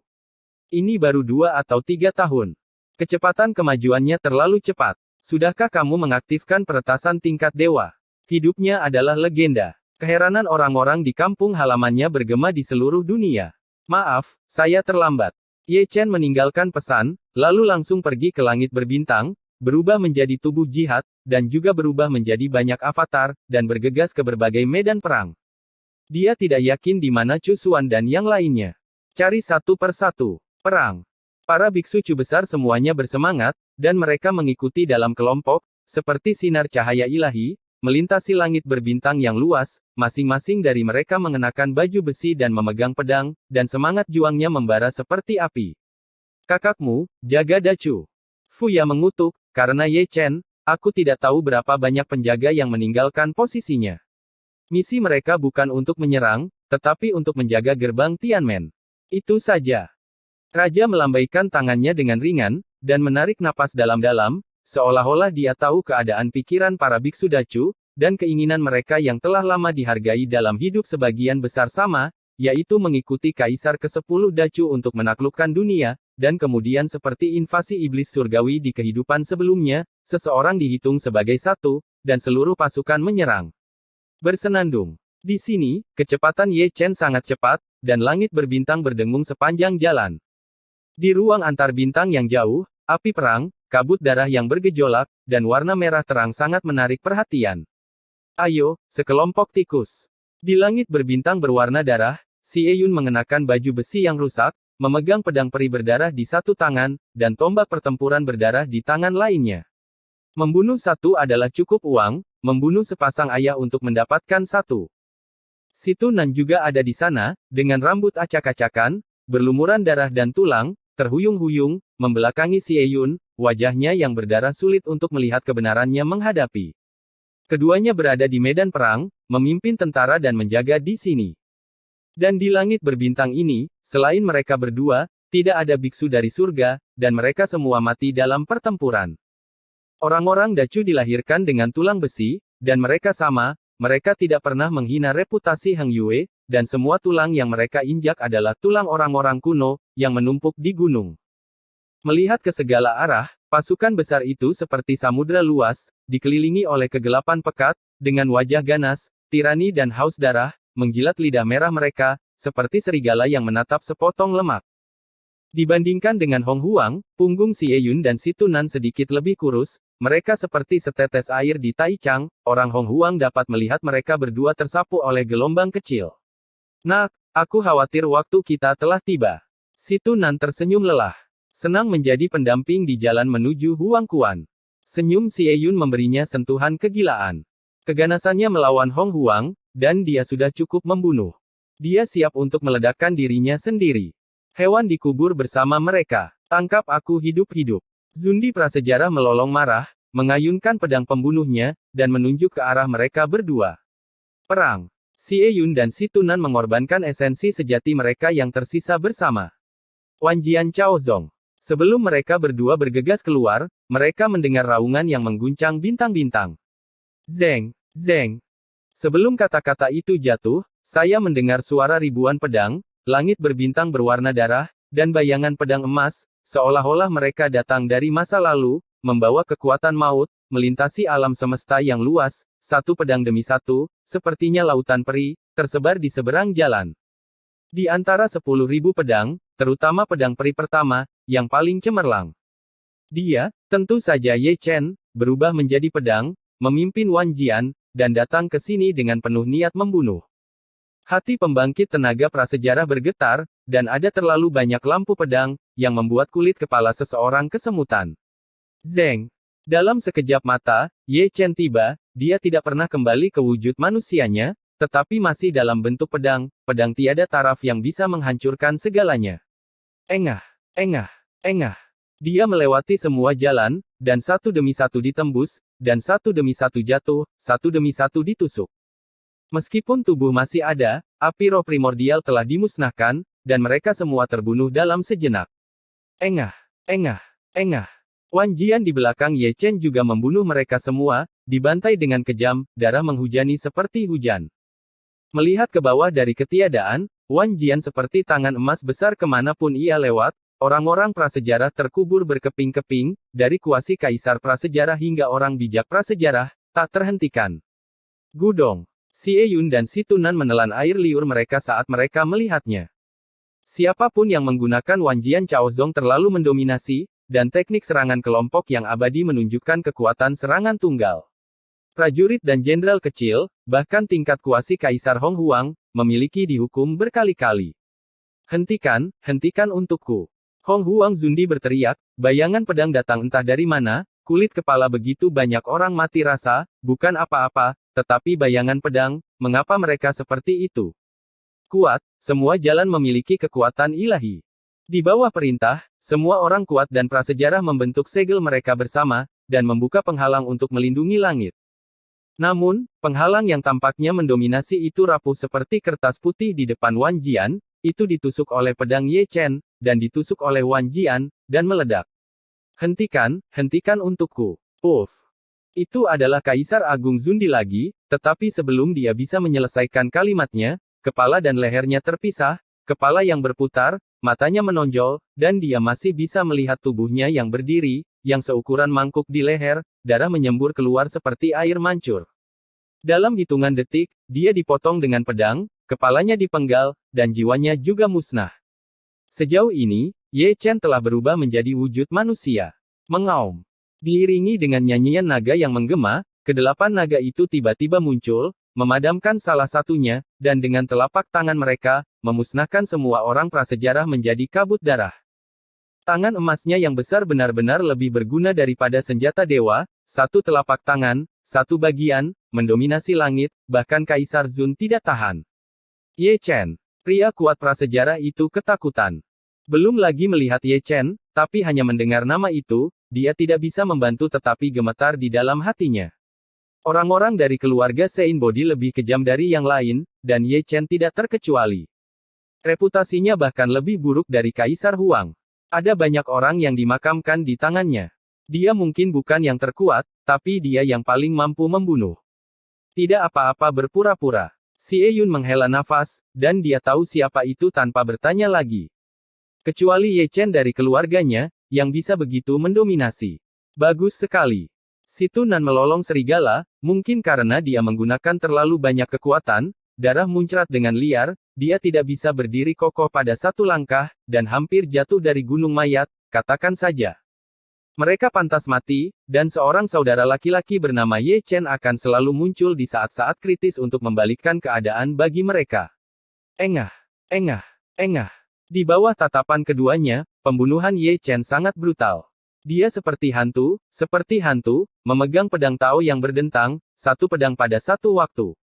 Ini baru 2 atau 3 tahun. Kecepatan kemajuannya terlalu cepat. Sudahkah kamu mengaktifkan peretasan tingkat dewa? Hidupnya adalah legenda. Keheranan orang-orang di kampung halamannya bergema di seluruh dunia. Maaf, saya terlambat. Ye Chen meninggalkan pesan, lalu langsung pergi ke langit berbintang, berubah menjadi tubuh jihad, dan juga berubah menjadi banyak avatar, dan bergegas ke berbagai medan perang. Dia tidak yakin di mana Chu Xuan dan yang lainnya. Cari satu per satu. Perang. Para biksu Chu besar semuanya bersemangat, dan mereka mengikuti dalam kelompok, seperti sinar cahaya ilahi, melintasi langit berbintang yang luas, masing-masing dari mereka mengenakan baju besi dan memegang pedang, dan semangat juangnya membara seperti api. Kakakmu, jaga Dacu. Fuya mengutuk, karena Ye Chen, aku tidak tahu berapa banyak penjaga yang meninggalkan posisinya. Misi mereka bukan untuk menyerang, tetapi untuk menjaga gerbang Tianmen. Itu saja. Raja melambaikan tangannya dengan ringan, dan menarik napas dalam-dalam, seolah-olah dia tahu keadaan pikiran para biksu Dacu, dan keinginan mereka yang telah lama dihargai dalam hidup sebagian besar sama, yaitu mengikuti Kaisar ke-10 Dacu untuk menaklukkan dunia, dan kemudian seperti invasi iblis surgawi di kehidupan sebelumnya, seseorang dihitung sebagai satu, dan seluruh pasukan menyerang. Bersenandung. Di sini, kecepatan Ye Chen sangat cepat, dan langit berbintang berdengung sepanjang jalan. Di ruang antar bintang yang jauh, api perang, kabut darah yang bergejolak, dan warna merah terang sangat menarik perhatian. Ayo, sekelompok tikus. Di langit berbintang berwarna darah, Xie Yun mengenakan baju besi yang rusak, memegang pedang peri berdarah di satu tangan, dan tombak pertempuran berdarah di tangan lainnya. Membunuh satu adalah cukup uang, membunuh sepasang ayah untuk mendapatkan satu. Si Tunan juga ada di sana, dengan rambut acak-acakan, berlumuran darah dan tulang, terhuyung-huyung, membelakangi Xie Yun, wajahnya yang berdarah sulit untuk melihat kebenarannya menghadapi. Keduanya berada di medan perang, memimpin tentara dan menjaga di sini. Dan di langit berbintang ini, selain mereka berdua, tidak ada biksu dari surga, dan mereka semua mati dalam pertempuran. Orang-orang Dacu dilahirkan dengan tulang besi, dan mereka sama, mereka tidak pernah menghina reputasi Heng Yue, dan semua tulang yang mereka injak adalah tulang orang-orang kuno, yang menumpuk di gunung. Melihat ke segala arah, pasukan besar itu seperti samudera luas, dikelilingi oleh kegelapan pekat, dengan wajah ganas, tirani dan haus darah, menjilat lidah merah mereka, seperti serigala yang menatap sepotong lemak. Dibandingkan dengan Hong Huang, punggung Xie Yun dan Si Tunan sedikit lebih kurus, mereka seperti setetes air di Taichang, orang Hong Huang dapat melihat mereka berdua tersapu oleh gelombang kecil. Nak, aku khawatir waktu kita telah tiba. Si Tunan tersenyum lelah. Senang menjadi pendamping di jalan menuju Huang Kuan. Senyum Xie Yun memberinya sentuhan kegilaan. Keganasannya melawan Hong Huang, dan dia sudah cukup membunuh. Dia siap untuk meledakkan dirinya sendiri. Hewan dikubur bersama mereka. Tangkap aku hidup-hidup. Zundi prasejarah melolong marah, mengayunkan pedang pembunuhnya, dan menunjuk ke arah mereka berdua. Perang. Xie Yun dan Si Tunan mengorbankan esensi sejati mereka yang tersisa bersama. Wan Jian Chaozong. Sebelum mereka berdua bergegas keluar, mereka mendengar raungan yang mengguncang bintang-bintang. Zeng, zeng. Sebelum kata-kata itu jatuh, saya mendengar suara ribuan pedang, langit berbintang berwarna darah, dan bayangan pedang emas, seolah-olah mereka datang dari masa lalu, membawa kekuatan maut, melintasi alam semesta yang luas, satu pedang demi satu, sepertinya lautan peri, tersebar di seberang jalan. Di antara 10.000 pedang, terutama pedang peri pertama, yang paling cemerlang. Dia, tentu saja Ye Chen, berubah menjadi pedang, memimpin Wan Jian, dan datang ke sini dengan penuh niat membunuh. Hati pembangkit tenaga prasejarah bergetar, dan ada terlalu banyak lampu pedang, yang membuat kulit kepala seseorang kesemutan. Zeng. Dalam sekejap mata, Ye Chen tiba, dia tidak pernah kembali ke wujud manusianya, tetapi masih dalam bentuk pedang, pedang tiada taraf yang bisa menghancurkan segalanya. Engah, engah, engah. Dia melewati semua jalan, dan satu demi satu ditembus, dan satu demi satu jatuh, satu demi satu ditusuk. Meskipun tubuh masih ada, api roh primordial telah dimusnahkan, dan mereka semua terbunuh dalam sejenak. Engah, engah, engah. Wan Jian di belakang Ye Chen juga membunuh mereka semua, dibantai dengan kejam, darah menghujani seperti hujan. Melihat ke bawah dari ketiadaan, Wan Jian seperti tangan emas besar kemanapun ia lewat, orang-orang prasejarah terkubur berkeping-keping, dari kuasi kaisar prasejarah hingga orang bijak prasejarah, tak terhentikan. Gudong. Xie Yun dan Si Tunan menelan air liur mereka saat mereka melihatnya. Siapapun yang menggunakan Wan Jian Chaozong terlalu mendominasi, dan teknik serangan kelompok yang abadi menunjukkan kekuatan serangan tunggal. Prajurit dan jenderal kecil, bahkan tingkat kuasi Kaisar Hong Huang, memiliki dihukum berkali-kali. Hentikan, hentikan untukku. Hong Huang Zundi berteriak, bayangan pedang datang entah dari mana, kulit kepala begitu banyak orang mati rasa, bukan apa-apa, tetapi bayangan pedang, mengapa mereka seperti itu? Kuat, semua jalan memiliki kekuatan ilahi. Di bawah perintah, semua orang kuat dan prasejarah membentuk segel mereka bersama, dan membuka penghalang untuk melindungi langit. Namun, penghalang yang tampaknya mendominasi itu rapuh seperti kertas putih di depan Wan Jian, itu ditusuk oleh pedang Ye Chen, dan ditusuk oleh Wan Jian, dan meledak. Hentikan, hentikan untukku. Uff. Itu adalah Kaisar Agung Zundi lagi, tetapi sebelum dia bisa menyelesaikan kalimatnya, kepala dan lehernya terpisah, kepala yang berputar, matanya menonjol, dan dia masih bisa melihat tubuhnya yang berdiri, yang seukuran mangkuk di leher, darah menyembur keluar seperti air mancur. Dalam hitungan detik, dia dipotong dengan pedang, kepalanya dipenggal, dan jiwanya juga musnah. Sejauh ini, Ye Chen telah berubah menjadi wujud manusia. Mengaum. Diiringi dengan nyanyian naga yang menggema, kedelapan naga itu tiba-tiba muncul, memadamkan salah satunya, dan dengan telapak tangan mereka, memusnahkan semua orang prasejarah menjadi kabut darah. Tangan emasnya yang besar benar-benar lebih berguna daripada senjata dewa, satu telapak tangan, satu bagian, mendominasi langit, bahkan Kaisar Zun tidak tahan. Ye Chen. Pria kuat prasejarah itu ketakutan. Belum lagi melihat Ye Chen, tapi hanya mendengar nama itu, dia tidak bisa membantu tetapi gemetar di dalam hatinya. Orang-orang dari keluarga Sein Body lebih kejam dari yang lain, dan Ye Chen tidak terkecuali. Reputasinya bahkan lebih buruk dari Kaisar Huang. Ada banyak orang yang dimakamkan di tangannya. Dia mungkin bukan yang terkuat, tapi dia yang paling mampu membunuh. Tidak apa-apa berpura-pura. Xie Yun menghela nafas, dan dia tahu siapa itu tanpa bertanya lagi. Kecuali Ye Chen dari keluarganya, yang bisa begitu mendominasi. Bagus sekali. Si Tunan melolong serigala, mungkin karena dia menggunakan terlalu banyak kekuatan, darah muncrat dengan liar, dia tidak bisa berdiri kokoh pada satu langkah, dan hampir jatuh dari gunung mayat, katakan saja. Mereka pantas mati, dan seorang saudara laki-laki bernama Ye Chen akan selalu muncul di saat-saat kritis untuk membalikkan keadaan bagi mereka. Engah, engah, engah. Di bawah tatapan keduanya, pembunuhan Ye Chen sangat brutal. Dia seperti hantu, memegang pedang Tao yang berdentang, satu pedang pada satu waktu.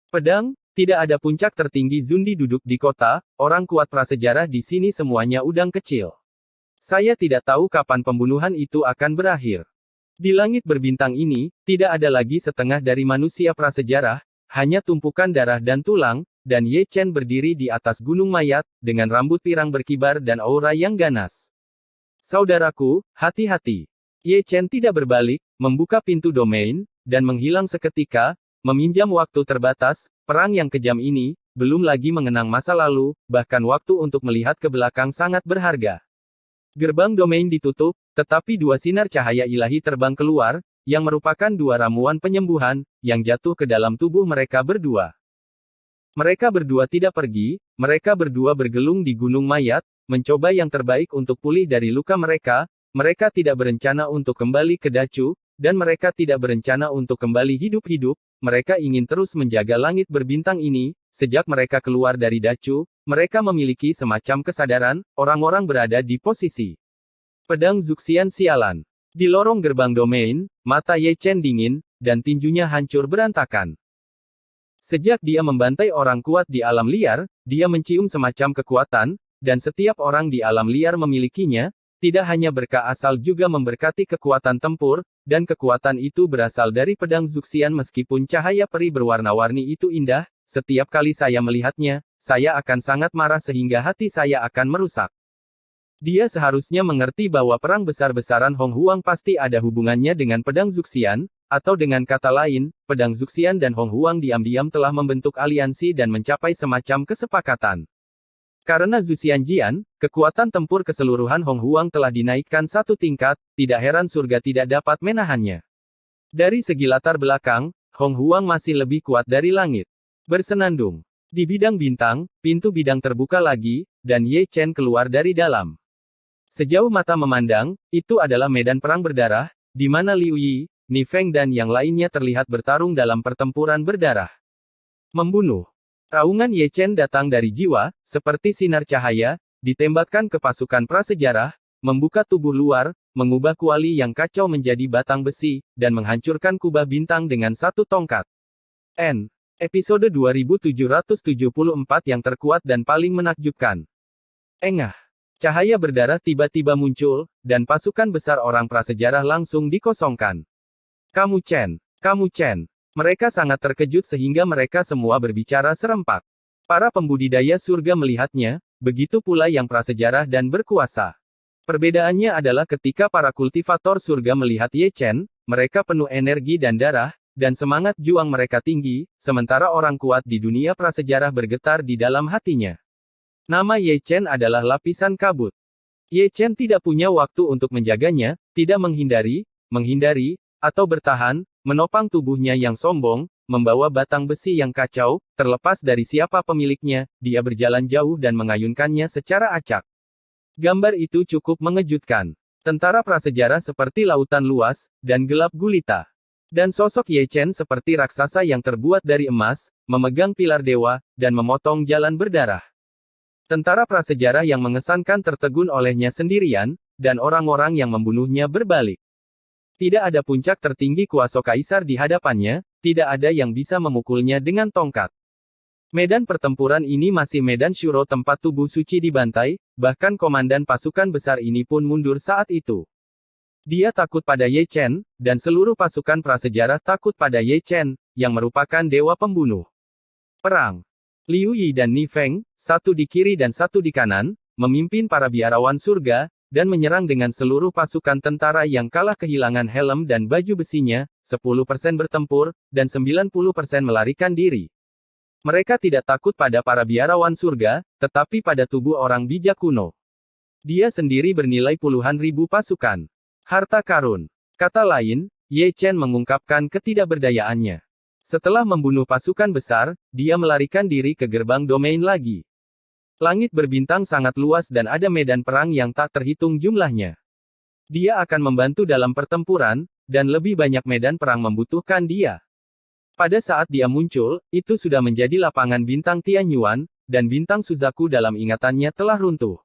Pedang, tidak ada puncak tertinggi Zundi duduk di kota, orang kuat prasejarah di sini semuanya udang kecil. Saya tidak tahu kapan pembunuhan itu akan berakhir. Di langit berbintang ini, tidak ada lagi setengah dari manusia prasejarah, hanya tumpukan darah dan tulang, dan Ye Chen berdiri di atas gunung mayat, dengan rambut pirang berkibar dan aura yang ganas. Saudaraku, hati-hati. Ye Chen tidak berbalik, membuka pintu domain, dan menghilang seketika, meminjam waktu terbatas, perang yang kejam ini, belum lagi mengenang masa lalu, bahkan waktu untuk melihat ke belakang sangat berharga. Gerbang domain ditutup, tetapi dua sinar cahaya ilahi terbang keluar, yang merupakan dua ramuan penyembuhan, yang jatuh ke dalam tubuh mereka berdua. Mereka berdua tidak pergi, mereka berdua bergelung di gunung mayat, mencoba yang terbaik untuk pulih dari luka mereka tidak berencana untuk kembali ke Dacu, dan mereka tidak berencana untuk kembali hidup-hidup, mereka ingin terus menjaga langit berbintang ini, sejak mereka keluar dari Dacu, mereka memiliki semacam kesadaran, orang-orang berada di posisi pedang Zuxian sialan. Di lorong gerbang domain, mata Ye Chen dingin, dan tinjunya hancur berantakan. Sejak dia membantai orang kuat di alam liar, dia mencium semacam kekuatan, dan setiap orang di alam liar memilikinya, tidak hanya berkah asal juga memberkati kekuatan tempur, dan kekuatan itu berasal dari pedang Zuxian meskipun cahaya peri berwarna-warni itu indah, setiap kali saya melihatnya, saya akan sangat marah sehingga hati saya akan merusak. Dia seharusnya mengerti bahwa perang besar-besaran Hong Huang pasti ada hubungannya dengan pedang Zuxian, atau dengan kata lain, pedang Zuxian dan Hong Huang diam-diam telah membentuk aliansi dan mencapai semacam kesepakatan. Karena Zuxian Jian, kekuatan tempur keseluruhan Hong Huang telah dinaikkan satu tingkat, tidak heran surga tidak dapat menahannya. Dari segi latar belakang, Hong Huang masih lebih kuat dari langit. Bersenandung. Di bidang bintang, pintu bidang terbuka lagi, dan Ye Chen keluar dari dalam. Sejauh mata memandang, itu adalah medan perang berdarah, di mana Liu Yi, Ni Feng dan yang lainnya terlihat bertarung dalam pertempuran berdarah. Membunuh. Raungan Ye Chen datang dari jiwa, seperti sinar cahaya, ditembakkan ke pasukan prasejarah, membuka tubuh luar, mengubah kuali yang kacau menjadi batang besi, dan menghancurkan kubah bintang dengan satu tongkat. Episode 2774 yang terkuat dan paling menakjubkan. Engah. Cahaya berdarah tiba-tiba muncul, dan pasukan besar orang prasejarah langsung dikosongkan. Kamu Chen. Mereka sangat terkejut sehingga mereka semua berbicara serempak. Para pembudidaya surga melihatnya, begitu pula yang prasejarah dan berkuasa. Perbedaannya adalah ketika para kultivator surga melihat Ye Chen, mereka penuh energi dan darah, dan semangat juang mereka tinggi, sementara orang kuat di dunia prasejarah bergetar di dalam hatinya. Nama Ye Chen adalah lapisan kabut. Ye Chen tidak punya waktu untuk menjaganya, tidak menghindari, atau bertahan, menopang tubuhnya yang sombong, membawa batang besi yang kacau, terlepas dari siapa pemiliknya, dia berjalan jauh dan mengayunkannya secara acak. Gambar itu cukup mengejutkan. Tentara prasejarah seperti lautan luas, dan gelap gulita. Dan sosok Ye Chen seperti raksasa yang terbuat dari emas, memegang pilar dewa, dan memotong jalan berdarah. Tentara prasejarah yang mengesankan tertegun olehnya sendirian, dan orang-orang yang membunuhnya berbalik. Tidak ada puncak tertinggi kuasa kaisar di hadapannya, tidak ada yang bisa memukulnya dengan tongkat. Medan pertempuran ini masih medan Shuro tempat tubuh suci dibantai, bahkan komandan pasukan besar ini pun mundur saat itu. Dia takut pada Ye Chen, dan seluruh pasukan prasejarah takut pada Ye Chen, yang merupakan dewa pembunuh. Perang. Liu Yi dan Ni Feng, satu di kiri dan satu di kanan, memimpin para biarawan surga, dan menyerang dengan seluruh pasukan tentara yang kalah kehilangan helm dan baju besinya, 10% bertempur, dan 90% melarikan diri. Mereka tidak takut pada para biarawan surga, tetapi pada tubuh orang bijak kuno. Dia sendiri bernilai puluhan ribu pasukan. Harta karun. Kata lain, Ye Chen mengungkapkan ketidakberdayaannya. Setelah membunuh pasukan besar, dia melarikan diri ke gerbang domain lagi. Langit berbintang sangat luas dan ada medan perang yang tak terhitung jumlahnya. Dia akan membantu dalam pertempuran, dan lebih banyak medan perang membutuhkan dia. Pada saat dia muncul, itu sudah menjadi lapangan bintang Tianyuan, dan bintang Suzaku dalam ingatannya telah runtuh.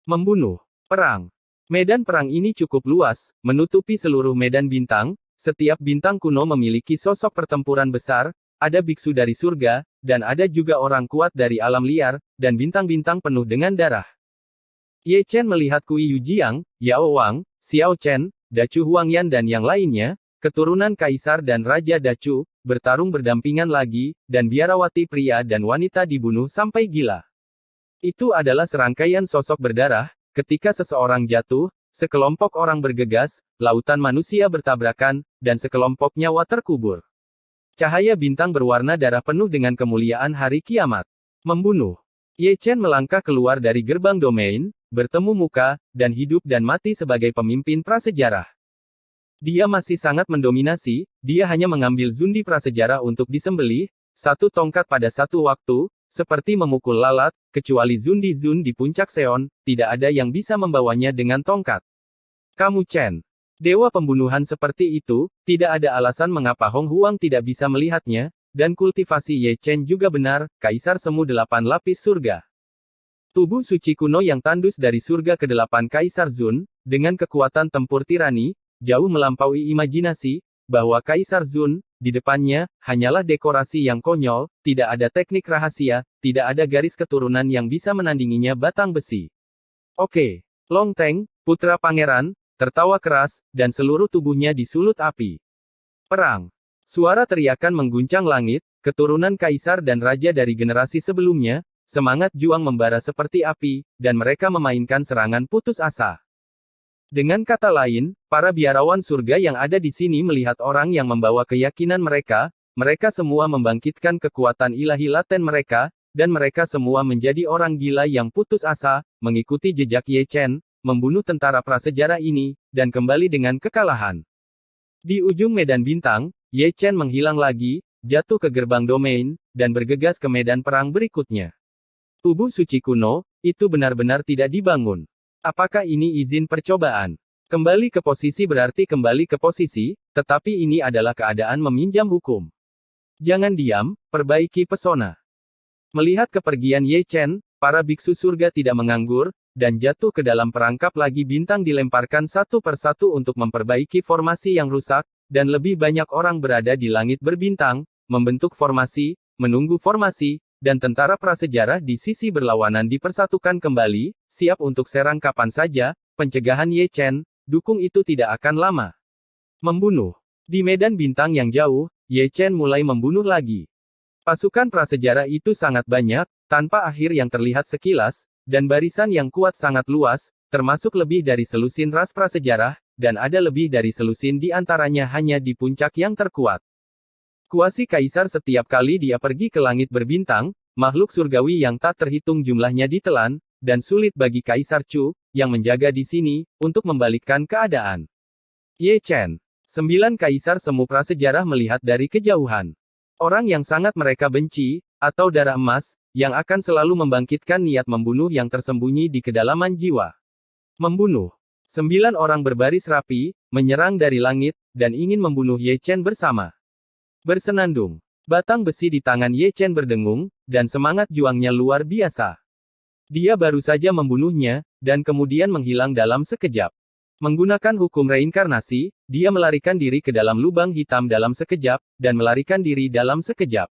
Membunuh. Perang. Medan perang ini cukup luas, menutupi seluruh medan bintang. Setiap bintang kuno memiliki sosok pertempuran besar, ada biksu dari surga, dan ada juga orang kuat dari alam liar, dan bintang-bintang penuh dengan darah. Ye Chen melihat Kui Yujiang, Yao Wang, Xiao Chen, Dacu Huangyan dan yang lainnya, keturunan kaisar dan raja Dacu, bertarung berdampingan lagi, dan biarawati pria dan wanita dibunuh sampai gila. Itu adalah serangkaian sosok berdarah, ketika seseorang jatuh, sekelompok orang bergegas, lautan manusia bertabrakan, dan sekelompok nyawa terkubur. Cahaya bintang berwarna darah penuh dengan kemuliaan hari kiamat. Membunuh. Ye Chen melangkah keluar dari gerbang domain, bertemu muka, dan hidup dan mati sebagai pemimpin prasejarah. Dia masih sangat mendominasi, dia hanya mengambil zundi prasejarah untuk disembelih, satu tongkat pada satu waktu, seperti memukul lalat, kecuali Zundi Zun di puncak Seon, tidak ada yang bisa membawanya dengan tongkat. Kamu Chen. Dewa pembunuhan seperti itu, tidak ada alasan mengapa Hong Huang tidak bisa melihatnya, dan kultivasi Ye Chen juga benar, Kaisar Semu 8 lapis surga. Tubuh suci kuno yang tandus dari surga ke-8 Kaisar Zun, dengan kekuatan tempur tirani, jauh melampaui imajinasi, bahwa Kaisar Zun, di depannya, hanyalah dekorasi yang konyol, tidak ada teknik rahasia, tidak ada garis keturunan yang bisa menandinginya batang besi. Oke. Long Teng, putra pangeran, tertawa keras, dan seluruh tubuhnya disulut api. Perang. Suara teriakan mengguncang langit, keturunan kaisar dan raja dari generasi sebelumnya, semangat juang membara seperti api, dan mereka memainkan serangan putus asa. Dengan kata lain, para biarawan surga yang ada di sini melihat orang yang membawa keyakinan mereka semua membangkitkan kekuatan ilahi laten mereka, dan mereka semua menjadi orang gila yang putus asa, mengikuti jejak Ye Chen, membunuh tentara prasejarah ini, dan kembali dengan kekalahan. Di ujung medan bintang, Ye Chen menghilang lagi, jatuh ke gerbang domain, dan bergegas ke medan perang berikutnya. Tubuh suci kuno, itu benar-benar tidak dibangun. Apakah ini izin percobaan? Kembali ke posisi berarti kembali ke posisi, tetapi ini adalah keadaan meminjam hukum. Jangan diam, perbaiki pesona. Melihat kepergian Ye Chen, para biksu surga tidak menganggur, dan jatuh ke dalam perangkap lagi bintang dilemparkan satu persatu untuk memperbaiki formasi yang rusak, dan lebih banyak orang berada di langit berbintang, membentuk formasi, menunggu formasi, dan tentara prasejarah di sisi berlawanan dipersatukan kembali, siap untuk serang kapan saja, pencegahan Ye Chen, dukung itu tidak akan lama. Membunuh. Di medan bintang yang jauh, Ye Chen mulai membunuh lagi. Pasukan prasejarah itu sangat banyak, tanpa akhir yang terlihat sekilas, dan barisan yang kuat sangat luas, termasuk lebih dari selusin ras prasejarah, dan ada lebih dari selusin di antaranya hanya di puncak yang terkuat. Kuasi Kaisar setiap kali dia pergi ke langit berbintang, makhluk surgawi yang tak terhitung jumlahnya ditelan, dan sulit bagi Kaisar Chu, yang menjaga di sini, untuk membalikkan keadaan. Ye Chen. 9 Kaisar semu prasejarah melihat dari kejauhan. Orang yang sangat mereka benci, atau darah emas, yang akan selalu membangkitkan niat membunuh yang tersembunyi di kedalaman jiwa. Membunuh. 9 orang berbaris rapi, menyerang dari langit, dan ingin membunuh Ye Chen bersama. Bersenandung. Batang besi di tangan Ye Chen berdengung, dan semangat juangnya luar biasa. Dia baru saja membunuhnya, dan kemudian menghilang dalam sekejap. Menggunakan hukum reinkarnasi, dia melarikan diri ke dalam lubang hitam dalam sekejap, dan melarikan diri dalam sekejap.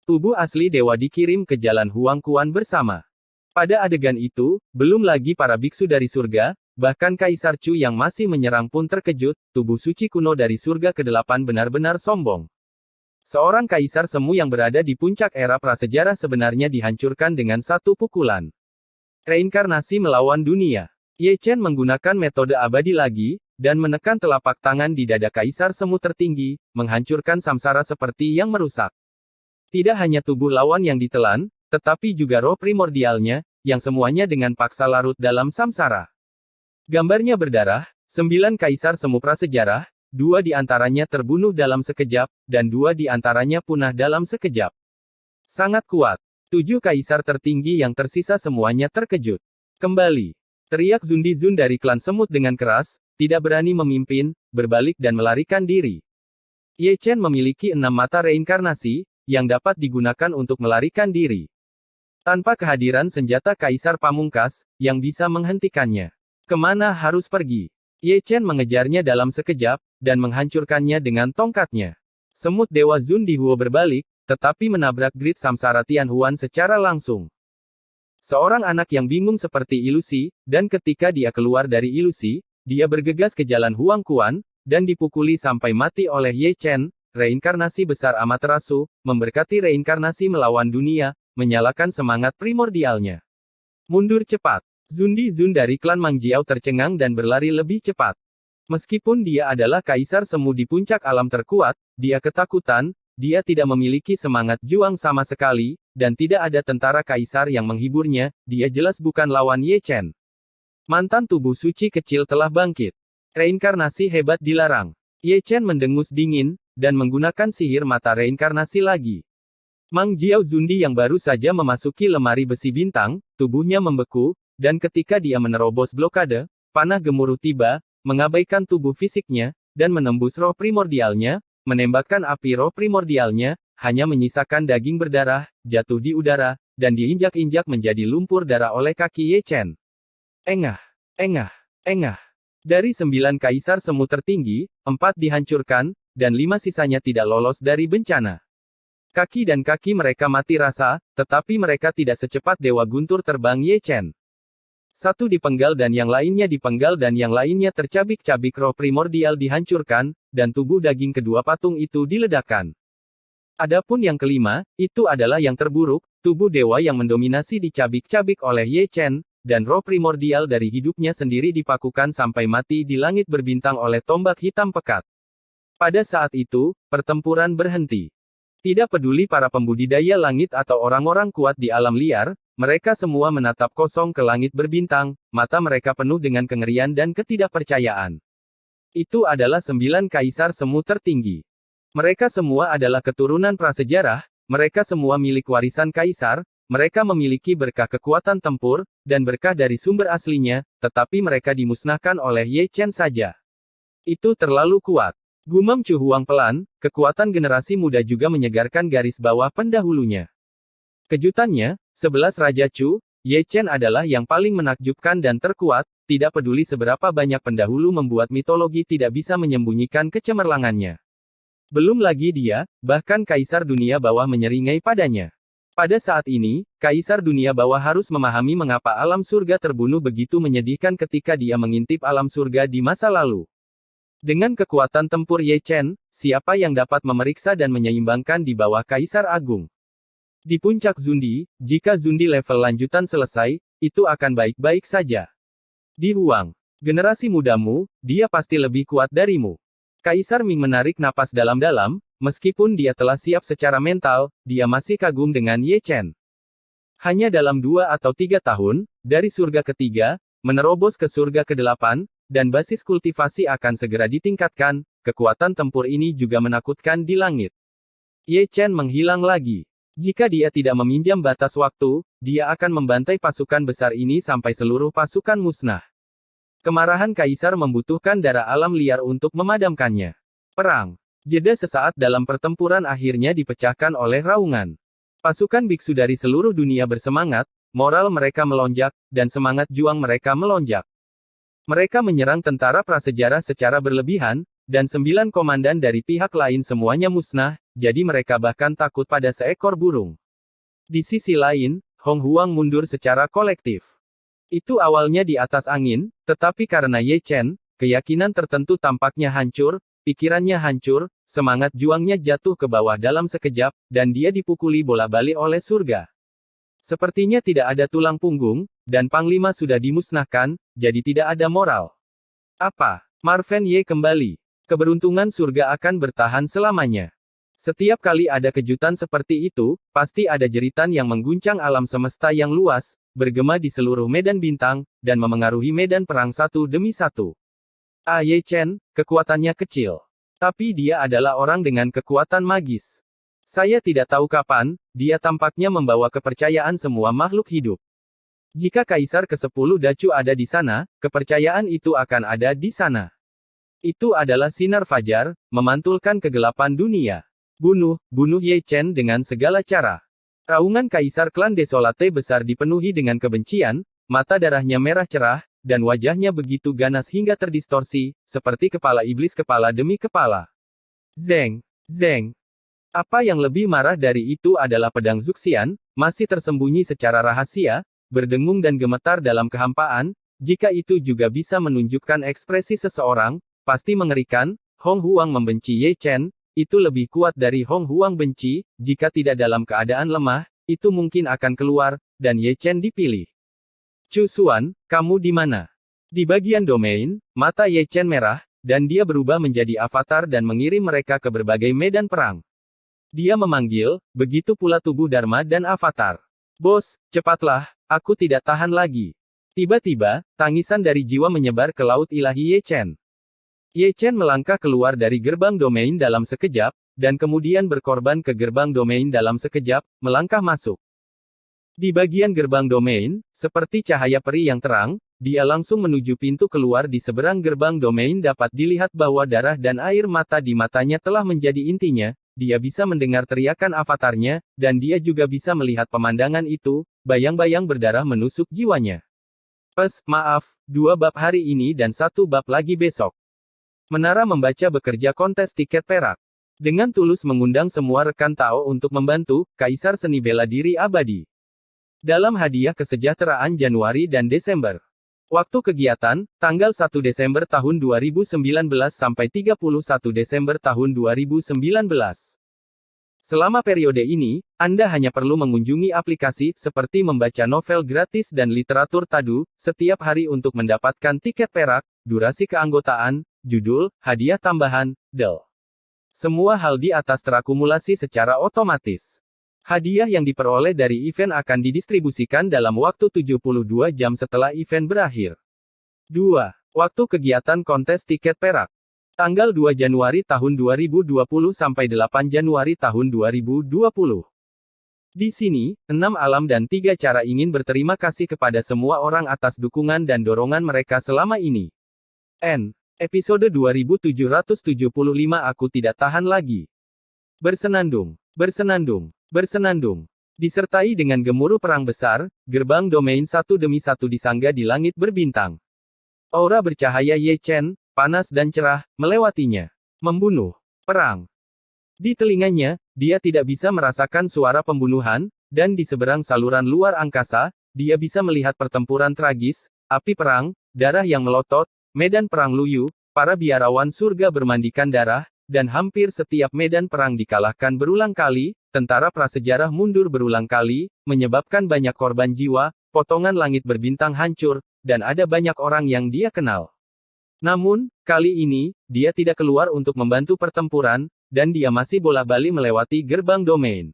Tubuh asli dewa dikirim ke jalan Huang Kuan bersama. Pada adegan itu, belum lagi para biksu dari surga, bahkan Kaisar Chu yang masih menyerang pun terkejut, tubuh suci kuno dari surga ke-8 benar-benar sombong. Seorang kaisar semu yang berada di puncak era prasejarah sebenarnya dihancurkan dengan satu pukulan. Reinkarnasi melawan dunia. Ye Chen menggunakan metode abadi lagi, dan menekan telapak tangan di dada kaisar semu tertinggi, menghancurkan samsara seperti yang merusak. Tidak hanya tubuh lawan yang ditelan, tetapi juga roh primordialnya, yang semuanya dengan paksa larut dalam samsara. Gambarnya berdarah, 9 kaisar semu prasejarah, 2 di antaranya terbunuh dalam sekejap, dan 2 di antaranya punah dalam sekejap. Sangat kuat. 7 kaisar tertinggi yang tersisa semuanya terkejut. Kembali. Teriak Zundi Zun dari klan semut dengan keras, tidak berani memimpin, berbalik dan melarikan diri. Ye Chen memiliki 6 mata reinkarnasi, yang dapat digunakan untuk melarikan diri. Tanpa kehadiran senjata Kaisar Pamungkas, yang bisa menghentikannya. Kemana harus pergi? Ye Chen mengejarnya dalam sekejap, dan menghancurkannya dengan tongkatnya. Semut Dewa Zun Dihuo berbalik, tetapi menabrak grid samsara Tianhuan secara langsung. Seorang anak yang bingung seperti ilusi, dan ketika dia keluar dari ilusi, dia bergegas ke jalan Huang Kuan, dan dipukuli sampai mati oleh Ye Chen, reinkarnasi besar Amaterasu, memberkati reinkarnasi melawan dunia, menyalakan semangat primordialnya. Mundur cepat. Zundi Zun dari klan Mang Jiao tercengang dan berlari lebih cepat. Meskipun dia adalah kaisar semu di puncak alam terkuat, dia ketakutan, dia tidak memiliki semangat juang sama sekali, dan tidak ada tentara kaisar yang menghiburnya, dia jelas bukan lawan Ye Chen. Mantan tubuh suci kecil telah bangkit. Reinkarnasi hebat dilarang. Ye Chen mendengus dingin, dan menggunakan sihir mata reinkarnasi lagi. Mang Jiao Zundi yang baru saja memasuki lemari besi bintang, tubuhnya membeku, dan ketika dia menerobos blokade, panah gemuruh tiba, mengabaikan tubuh fisiknya, dan menembus roh primordialnya, menembakkan api roh primordialnya, hanya menyisakan daging berdarah, jatuh di udara, dan diinjak-injak menjadi lumpur darah oleh kaki Ye Chen. Engah, engah, engah. Dari 9 kaisar semu tertinggi, 4 dihancurkan, dan 5 sisanya tidak lolos dari bencana. Kaki dan kaki mereka mati rasa, tetapi mereka tidak secepat Dewa Guntur terbang Ye Chen. Satu dipenggal dan yang lainnya dipenggal dan yang lainnya tercabik-cabik roh primordial dihancurkan, dan tubuh daging kedua patung itu diledakkan. Adapun yang kelima, itu adalah yang terburuk, tubuh dewa yang mendominasi dicabik-cabik oleh Ye Chen, dan roh primordial dari hidupnya sendiri dipakukan sampai mati di langit berbintang oleh tombak hitam pekat. Pada saat itu, pertempuran berhenti. Tidak peduli para pembudidaya langit atau orang-orang kuat di alam liar, mereka semua menatap kosong ke langit berbintang, mata mereka penuh dengan kengerian dan ketidakpercayaan. Itu adalah 9 kaisar semu tertinggi. Mereka semua adalah keturunan prasejarah, mereka semua milik warisan kaisar, mereka memiliki berkah kekuatan tempur, dan berkah dari sumber aslinya, tetapi mereka dimusnahkan oleh Ye Chen saja. Itu terlalu kuat. Gumam Chu Huang pelan, kekuatan generasi muda juga menyegarkan garis bawah pendahulunya. Kejutannya, 11 Raja Chu, Ye Chen adalah yang paling menakjubkan dan terkuat, tidak peduli seberapa banyak pendahulu membuat mitologi tidak bisa menyembunyikan kecemerlangannya. Belum lagi dia, bahkan Kaisar Dunia Bawah menyeringai padanya. Pada saat ini, Kaisar Dunia Bawah harus memahami mengapa alam surga terbunuh begitu menyedihkan ketika dia mengintip alam surga di masa lalu. Dengan kekuatan tempur Ye Chen, siapa yang dapat memeriksa dan menyeimbangkan di bawah Kaisar Agung? Di puncak Zundi, jika Zundi level lanjutan selesai, itu akan baik-baik saja. Di Huang, generasi mudamu, dia pasti lebih kuat darimu. Kaisar Ming menarik napas dalam-dalam, meskipun dia telah siap secara mental, dia masih kagum dengan Ye Chen. Hanya dalam 2 atau 3 tahun, dari surga ketiga, menerobos ke surga ke-8, dan basis kultivasi akan segera ditingkatkan, kekuatan tempur ini juga menakutkan di langit. Ye Chen menghilang lagi. Jika dia tidak meminjam batas waktu, dia akan membantai pasukan besar ini sampai seluruh pasukan musnah. Kemarahan Kaisar membutuhkan darah alam liar untuk memadamkannya. Perang. Jeda sesaat dalam pertempuran akhirnya dipecahkan oleh raungan. Pasukan biksu dari seluruh dunia bersemangat, moral mereka melonjak, dan semangat juang mereka melonjak. Mereka menyerang tentara prasejarah secara berlebihan, dan 9 komandan dari pihak lain semuanya musnah, jadi mereka bahkan takut pada seekor burung. Di sisi lain, Hong Huang mundur secara kolektif. Itu awalnya di atas angin, tetapi karena Ye Chen, keyakinan tertentu tampaknya hancur, pikirannya hancur, semangat juangnya jatuh ke bawah dalam sekejap, dan dia dipukuli bola-balik oleh surga. Sepertinya tidak ada tulang punggung, dan Panglima sudah dimusnahkan, jadi tidak ada moral. Apa? Marven Ye kembali. Keberuntungan surga akan bertahan selamanya. Setiap kali ada kejutan seperti itu, pasti ada jeritan yang mengguncang alam semesta yang luas, bergema di seluruh medan bintang, dan memengaruhi medan perang satu demi satu. Ye Chen, kekuatannya kecil. Tapi dia adalah orang dengan kekuatan magis. Saya tidak tahu kapan, dia tampaknya membawa kepercayaan semua makhluk hidup. Jika Kaisar ke-10 Dacu ada di sana, kepercayaan itu akan ada di sana. Itu adalah sinar fajar, memantulkan kegelapan dunia. Bunuh Ye Chen dengan segala cara. Raungan Kaisar klan Desolate besar dipenuhi dengan kebencian, mata darahnya merah cerah, dan wajahnya begitu ganas hingga terdistorsi, seperti kepala iblis kepala demi kepala. Zeng! Zeng! Apa yang lebih marah dari itu adalah pedang Zuxian, masih tersembunyi secara rahasia, berdengung dan gemetar dalam kehampaan. Jika itu juga bisa menunjukkan ekspresi seseorang, pasti mengerikan. Hong Huang membenci Ye Chen, itu lebih kuat dari Hong Huang benci. Jika tidak dalam keadaan lemah, itu mungkin akan keluar, dan Ye Chen dipilih. Chu Xuan, kamu di mana? Di bagian domain, mata Ye Chen merah, dan dia berubah menjadi avatar dan mengirim mereka ke berbagai medan perang. Dia memanggil, begitu pula tubuh Dharma dan avatar. Bos, cepatlah, aku tidak tahan lagi. Tiba-tiba, tangisan dari jiwa menyebar ke laut ilahi Ye Chen. Ye Chen melangkah keluar dari gerbang domain dalam sekejap, dan kemudian berkorban ke gerbang domain dalam sekejap, melangkah masuk. Di bagian gerbang domain, seperti cahaya peri yang terang, dia langsung menuju pintu keluar di seberang gerbang domain. Dapat dilihat bahwa darah dan air mata di matanya telah menjadi intinya. Dia bisa mendengar teriakan avatarnya, dan dia juga bisa melihat pemandangan itu, bayang-bayang berdarah menusuk jiwanya. Maaf, 2 bab hari ini dan 1 bab lagi besok. Menara membaca bekerja kontes tiket perak. Dengan tulus mengundang semua rekan Tao untuk membantu, Kaisar Seni Bela Diri Abadi. Dalam hadiah kesejahteraan Januari dan Desember. Waktu kegiatan, tanggal 1 Desember tahun 2019 sampai 31 Desember tahun 2019. Selama periode ini, Anda hanya perlu mengunjungi aplikasi, seperti membaca novel gratis dan literatur tadu, setiap hari untuk mendapatkan tiket perak, durasi keanggotaan, judul, hadiah tambahan, del. Semua hal di atas terakumulasi secara otomatis. Hadiah yang diperoleh dari event akan didistribusikan dalam waktu 72 jam setelah event berakhir. 2. Waktu kegiatan kontes tiket perak. Tanggal 2 Januari tahun 2020 sampai 8 Januari tahun 2020. Di sini, 6 alam dan 3 cara ingin berterima kasih kepada semua orang atas dukungan dan dorongan mereka selama ini. Episode 2775. Aku tidak tahan lagi. Bersenandung. Bersenandung. Bersenandung. Disertai dengan gemuruh perang besar, gerbang domain satu demi satu disangga di langit berbintang. Aura bercahaya Ye Chen, panas dan cerah, melewatinya. Membunuh. Perang. Di telinganya, dia tidak bisa merasakan suara pembunuhan, dan di seberang saluran luar angkasa, dia bisa melihat pertempuran tragis, api perang, darah yang melotot, medan perang Luyu, para biarawan surga bermandikan darah, dan hampir setiap medan perang dikalahkan berulang kali, tentara prasejarah mundur berulang kali, menyebabkan banyak korban jiwa, potongan langit berbintang hancur, dan ada banyak orang yang dia kenal. Namun, kali ini, dia tidak keluar untuk membantu pertempuran, dan dia masih bolak-balik melewati gerbang domain.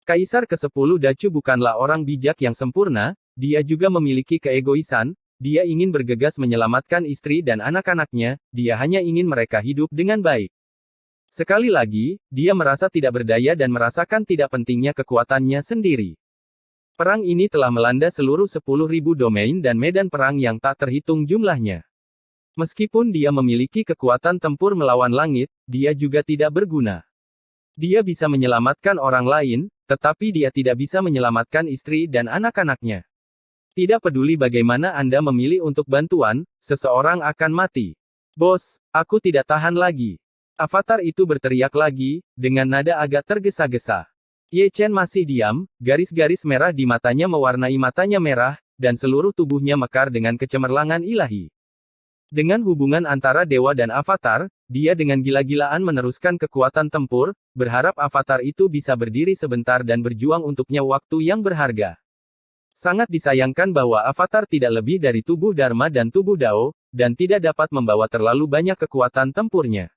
Kaisar ke-10 Dacu bukanlah orang bijak yang sempurna, dia juga memiliki keegoisan, dia ingin bergegas menyelamatkan istri dan anak-anaknya, dia hanya ingin mereka hidup dengan baik. Sekali lagi, dia merasa tidak berdaya dan merasakan tidak pentingnya kekuatannya sendiri. Perang ini telah melanda seluruh 10.000 domain dan medan perang yang tak terhitung jumlahnya. Meskipun dia memiliki kekuatan tempur melawan langit, dia juga tidak berguna. Dia bisa menyelamatkan orang lain, tetapi dia tidak bisa menyelamatkan istri dan anak-anaknya. Tidak peduli bagaimana Anda memilih untuk bantuan, seseorang akan mati. Bos, aku tidak tahan lagi. Avatar itu berteriak lagi, dengan nada agak tergesa-gesa. Ye Chen masih diam, garis-garis merah di matanya mewarnai matanya merah, dan seluruh tubuhnya mekar dengan kecemerlangan ilahi. Dengan hubungan antara dewa dan avatar, dia dengan gila-gilaan meneruskan kekuatan tempur, berharap avatar itu bisa berdiri sebentar dan berjuang untuknya waktu yang berharga. Sangat disayangkan bahwa avatar tidak lebih dari tubuh Dharma dan tubuh Dao, dan tidak dapat membawa terlalu banyak kekuatan tempurnya.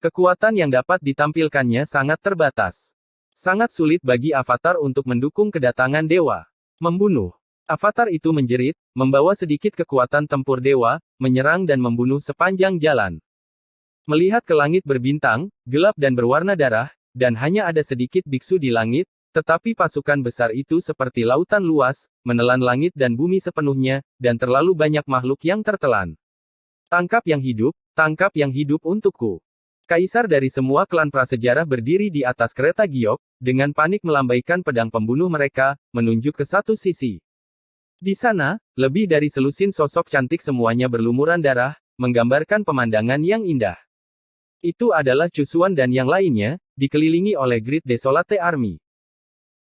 Kekuatan yang dapat ditampilkannya sangat terbatas. Sangat sulit bagi avatar untuk mendukung kedatangan dewa. Membunuh. Avatar itu menjerit, membawa sedikit kekuatan tempur dewa, menyerang dan membunuh sepanjang jalan. Melihat ke langit berbintang, gelap dan berwarna darah, dan hanya ada sedikit biksu di langit, tetapi pasukan besar itu seperti lautan luas, menelan langit dan bumi sepenuhnya, dan terlalu banyak makhluk yang tertelan. Tangkap yang hidup untukku. Kaisar dari semua klan prasejarah berdiri di atas kereta giok, dengan panik melambaikan pedang pembunuh mereka, menunjuk ke satu sisi. Di sana, lebih dari selusin sosok cantik semuanya berlumuran darah, menggambarkan pemandangan yang indah. Itu adalah Chusuan dan yang lainnya, dikelilingi oleh Great Desolate Army.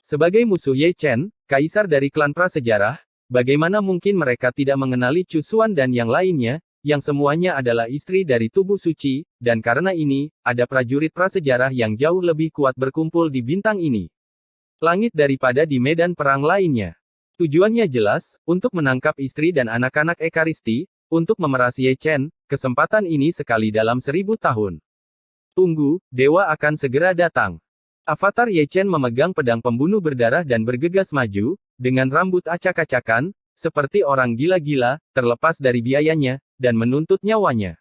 Sebagai musuh Ye Chen, kaisar dari klan prasejarah, bagaimana mungkin mereka tidak mengenali Chusuan dan yang lainnya, yang semuanya adalah istri dari tubuh suci, dan karena ini, ada prajurit prasejarah yang jauh lebih kuat berkumpul di bintang ini. Langit daripada di medan perang lainnya. Tujuannya jelas, untuk menangkap istri dan anak-anak Ekaristi, untuk memeras Ye Chen, kesempatan ini sekali dalam 1000 tahun. Tunggu, dewa akan segera datang. Avatar Ye Chen memegang pedang pembunuh berdarah dan bergegas maju, dengan rambut acak-acakan, seperti orang gila-gila, terlepas dari biayanya, dan menuntut nyawanya.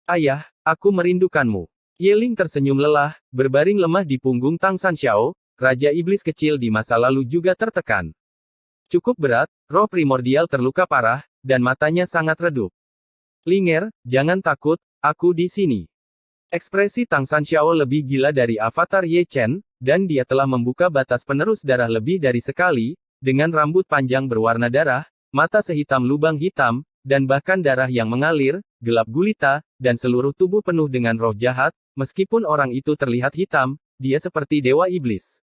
Ayah, aku merindukanmu. Ye Ling tersenyum lelah, berbaring lemah di punggung Tang Sanxiao, Raja Iblis kecil di masa lalu juga tertekan. Cukup berat, roh primordial terluka parah, dan matanya sangat redup. Linger, jangan takut, aku di sini. Ekspresi Tang Sanxiao lebih gila dari avatar Ye Chen, dan dia telah membuka batas penerus darah lebih dari sekali, dengan rambut panjang berwarna darah, mata sehitam lubang hitam, dan bahkan darah yang mengalir, gelap gulita, dan seluruh tubuh penuh dengan roh jahat, meskipun orang itu terlihat hitam, dia seperti dewa iblis.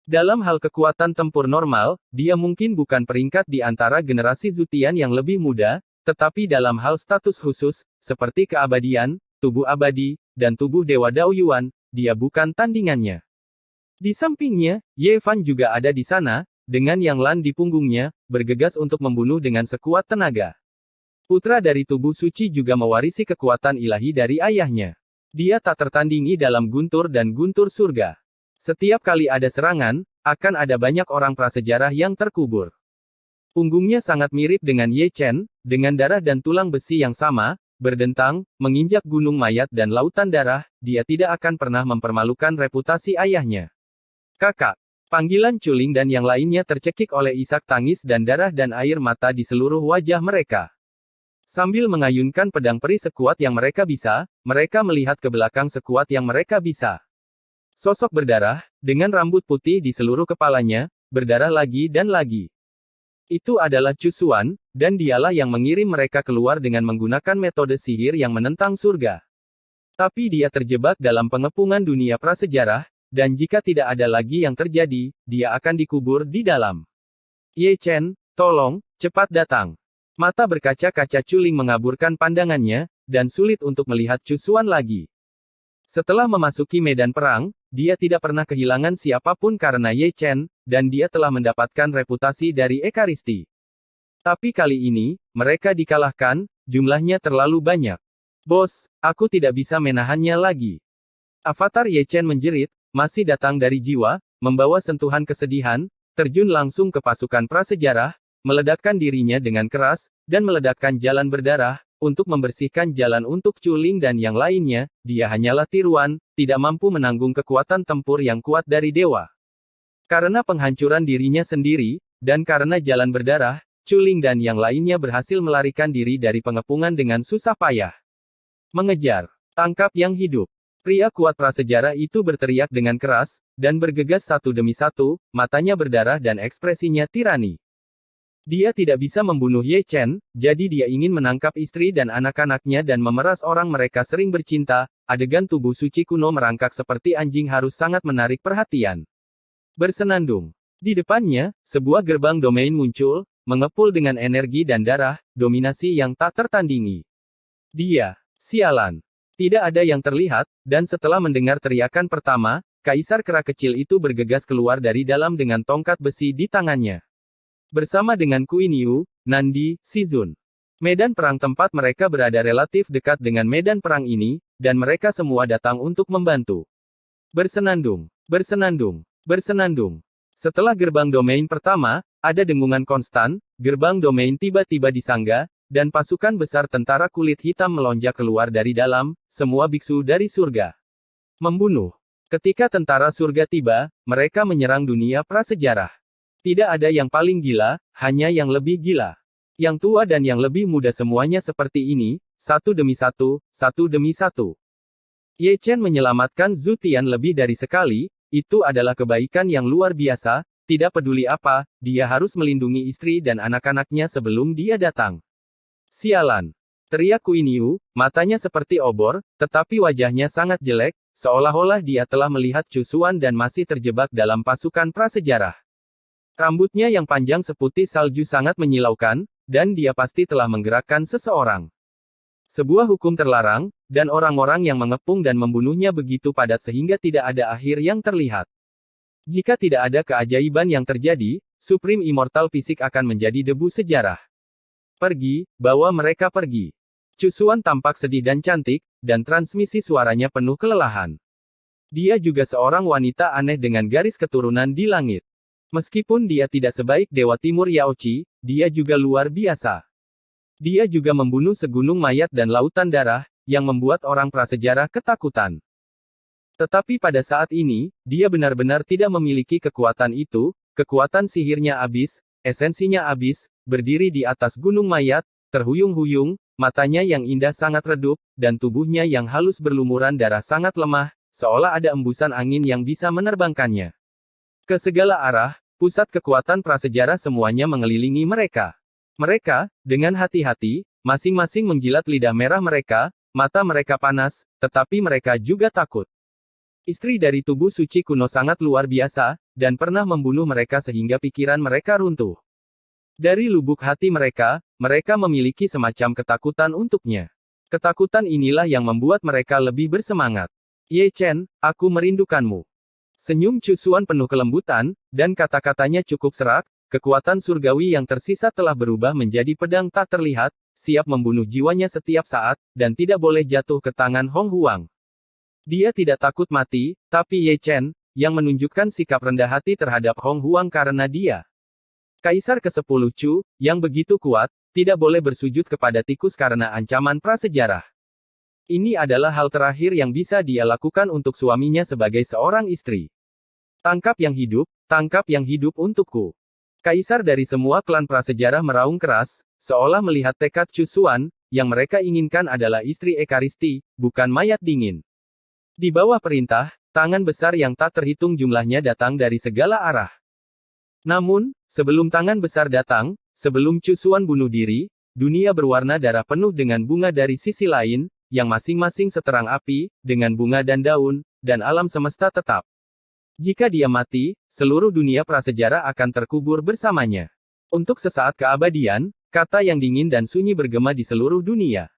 Dalam hal kekuatan tempur normal, dia mungkin bukan peringkat di antara generasi Zutian yang lebih muda, tetapi dalam hal status khusus, seperti keabadian, tubuh abadi, dan tubuh Dewa Daoyuan, dia bukan tandingannya. Di sampingnya, Ye Fan juga ada di sana, dengan Yang Lan di punggungnya, bergegas untuk membunuh dengan sekuat tenaga. Putra dari tubuh suci juga mewarisi kekuatan ilahi dari ayahnya. Dia tak tertandingi dalam guntur dan guntur surga. Setiap kali ada serangan, akan ada banyak orang prasejarah yang terkubur. Punggungnya sangat mirip dengan Ye Chen, dengan darah dan tulang besi yang sama, berdentang, menginjak gunung mayat dan lautan darah, dia tidak akan pernah mempermalukan reputasi ayahnya. Kakak. Panggilan Culing dan yang lainnya tercekik oleh isak tangis dan darah dan air mata di seluruh wajah mereka. Sambil mengayunkan pedang peri sekuat yang mereka bisa, mereka melihat ke belakang sekuat yang mereka bisa. Sosok berdarah, dengan rambut putih di seluruh kepalanya, berdarah lagi dan lagi. Itu adalah Chusuan, dan dialah yang mengirim mereka keluar dengan menggunakan metode sihir yang menentang surga. Tapi dia terjebak dalam pengepungan dunia prasejarah, dan jika tidak ada lagi yang terjadi, dia akan dikubur di dalam. Ye Chen, tolong, cepat datang. Mata berkaca-kaca Culing mengaburkan pandangannya, dan sulit untuk melihat Chu Xuan lagi. Setelah memasuki medan perang, dia tidak pernah kehilangan siapapun karena Ye Chen, dan dia telah mendapatkan reputasi dari Ekaristi. Tapi kali ini, mereka dikalahkan, jumlahnya terlalu banyak. Bos, aku tidak bisa menahannya lagi. Avatar Ye Chen menjerit, masih datang dari jiwa, membawa sentuhan kesedihan, terjun langsung ke pasukan prasejarah, meledakkan dirinya dengan keras, dan meledakkan jalan berdarah, untuk membersihkan jalan untuk Chu Ling dan yang lainnya. Dia hanyalah tiruan, tidak mampu menanggung kekuatan tempur yang kuat dari dewa. Karena penghancuran dirinya sendiri, dan karena jalan berdarah, Chu Ling dan yang lainnya berhasil melarikan diri dari pengepungan dengan susah payah. Mengejar, tangkap yang hidup. Pria kuat prasejarah itu berteriak dengan keras, dan bergegas satu demi satu, matanya berdarah dan ekspresinya tirani. Dia tidak bisa membunuh Ye Chen, jadi dia ingin menangkap istri dan anak-anaknya dan memeras orang mereka sering bercinta. Adegan tubuh suci kuno merangkak seperti anjing harus sangat menarik perhatian. Bersenandung. Di depannya, sebuah gerbang domain muncul, mengepul dengan energi dan darah, dominasi yang tak tertandingi. Dia, sialan. Tidak ada yang terlihat, dan setelah mendengar teriakan pertama, Kaisar Kera kecil itu bergegas keluar dari dalam dengan tongkat besi di tangannya. Bersama dengan Queen Yu, Nandi, Shizun. Medan perang tempat mereka berada relatif dekat dengan medan perang ini, dan mereka semua datang untuk membantu. Bersenandung, bersenandung, bersenandung. Setelah gerbang domain pertama, ada dengungan konstan, gerbang domain tiba-tiba disangga, dan pasukan besar tentara kulit hitam melonjak keluar dari dalam, semua biksu dari surga. Membunuh. Ketika tentara surga tiba, mereka menyerang dunia prasejarah. Tidak ada yang paling gila, hanya yang lebih gila. Yang tua dan yang lebih muda semuanya seperti ini, satu demi satu, satu demi satu. Ye Chen menyelamatkan Zhu Tian lebih dari sekali, itu adalah kebaikan yang luar biasa, tidak peduli apa, dia harus melindungi istri dan anak-anaknya sebelum dia datang. Sialan. Teriak Queen Yu, matanya seperti obor, tetapi wajahnya sangat jelek, seolah-olah dia telah melihat Chu Xuan dan masih terjebak dalam pasukan prasejarah. Rambutnya yang panjang seputih salju sangat menyilaukan, dan dia pasti telah menggerakkan seseorang. Sebuah hukum terlarang, dan orang-orang yang mengepung dan membunuhnya begitu padat sehingga tidak ada akhir yang terlihat. Jika tidak ada keajaiban yang terjadi, Supreme Immortal Fisik akan menjadi debu sejarah. Pergi, bawa mereka pergi. Chu Xuan tampak sedih dan cantik, dan transmisi suaranya penuh kelelahan. Dia juga seorang wanita aneh dengan garis keturunan di langit. Meskipun dia tidak sebaik Dewa Timur Yaochi, dia juga luar biasa. Dia juga membunuh segunung mayat dan lautan darah, yang membuat orang prasejarah ketakutan. Tetapi pada saat ini, dia benar-benar tidak memiliki kekuatan itu, kekuatan sihirnya abis, esensinya abis, berdiri di atas gunung mayat, terhuyung-huyung, matanya yang indah sangat redup, dan tubuhnya yang halus berlumuran darah sangat lemah, seolah ada embusan angin yang bisa menerbangkannya. Ke segala arah, pusat kekuatan prasejarah semuanya mengelilingi mereka. Mereka, dengan hati-hati, masing-masing menjilat lidah merah mereka, mata mereka panas, tetapi mereka juga takut. Istri dari tubuh suci kuno sangat luar biasa, dan pernah membunuh mereka sehingga pikiran mereka runtuh. Dari lubuk hati mereka, mereka memiliki semacam ketakutan untuknya. Ketakutan inilah yang membuat mereka lebih bersemangat. Ye Chen, aku merindukanmu. Senyum Chu Xuan penuh kelembutan, dan kata-katanya cukup serak, kekuatan surgawi yang tersisa telah berubah menjadi pedang tak terlihat, siap membunuh jiwanya setiap saat, dan tidak boleh jatuh ke tangan Hong Huang. Dia tidak takut mati, tapi Ye Chen, yang menunjukkan sikap rendah hati terhadap Hong Huang karena dia. Kaisar ke-10 Chu, yang begitu kuat, tidak boleh bersujud kepada tikus karena ancaman prasejarah. Ini adalah hal terakhir yang bisa dia lakukan untuk suaminya sebagai seorang istri. Tangkap yang hidup untukku. Kaisar dari semua klan prasejarah meraung keras, seolah melihat tekad Chu Xuan, yang mereka inginkan adalah istri Ekaristi, bukan mayat dingin. Di bawah perintah, tangan besar yang tak terhitung jumlahnya datang dari segala arah. Namun, sebelum tangan besar datang, sebelum Chu Xuan bunuh diri, dunia berwarna darah penuh dengan bunga dari sisi lain, yang masing-masing seterang api, dengan bunga dan daun, dan alam semesta tetap. Jika dia mati, seluruh dunia prasejarah akan terkubur bersamanya. Untuk sesaat keabadian, kata yang dingin dan sunyi bergema di seluruh dunia.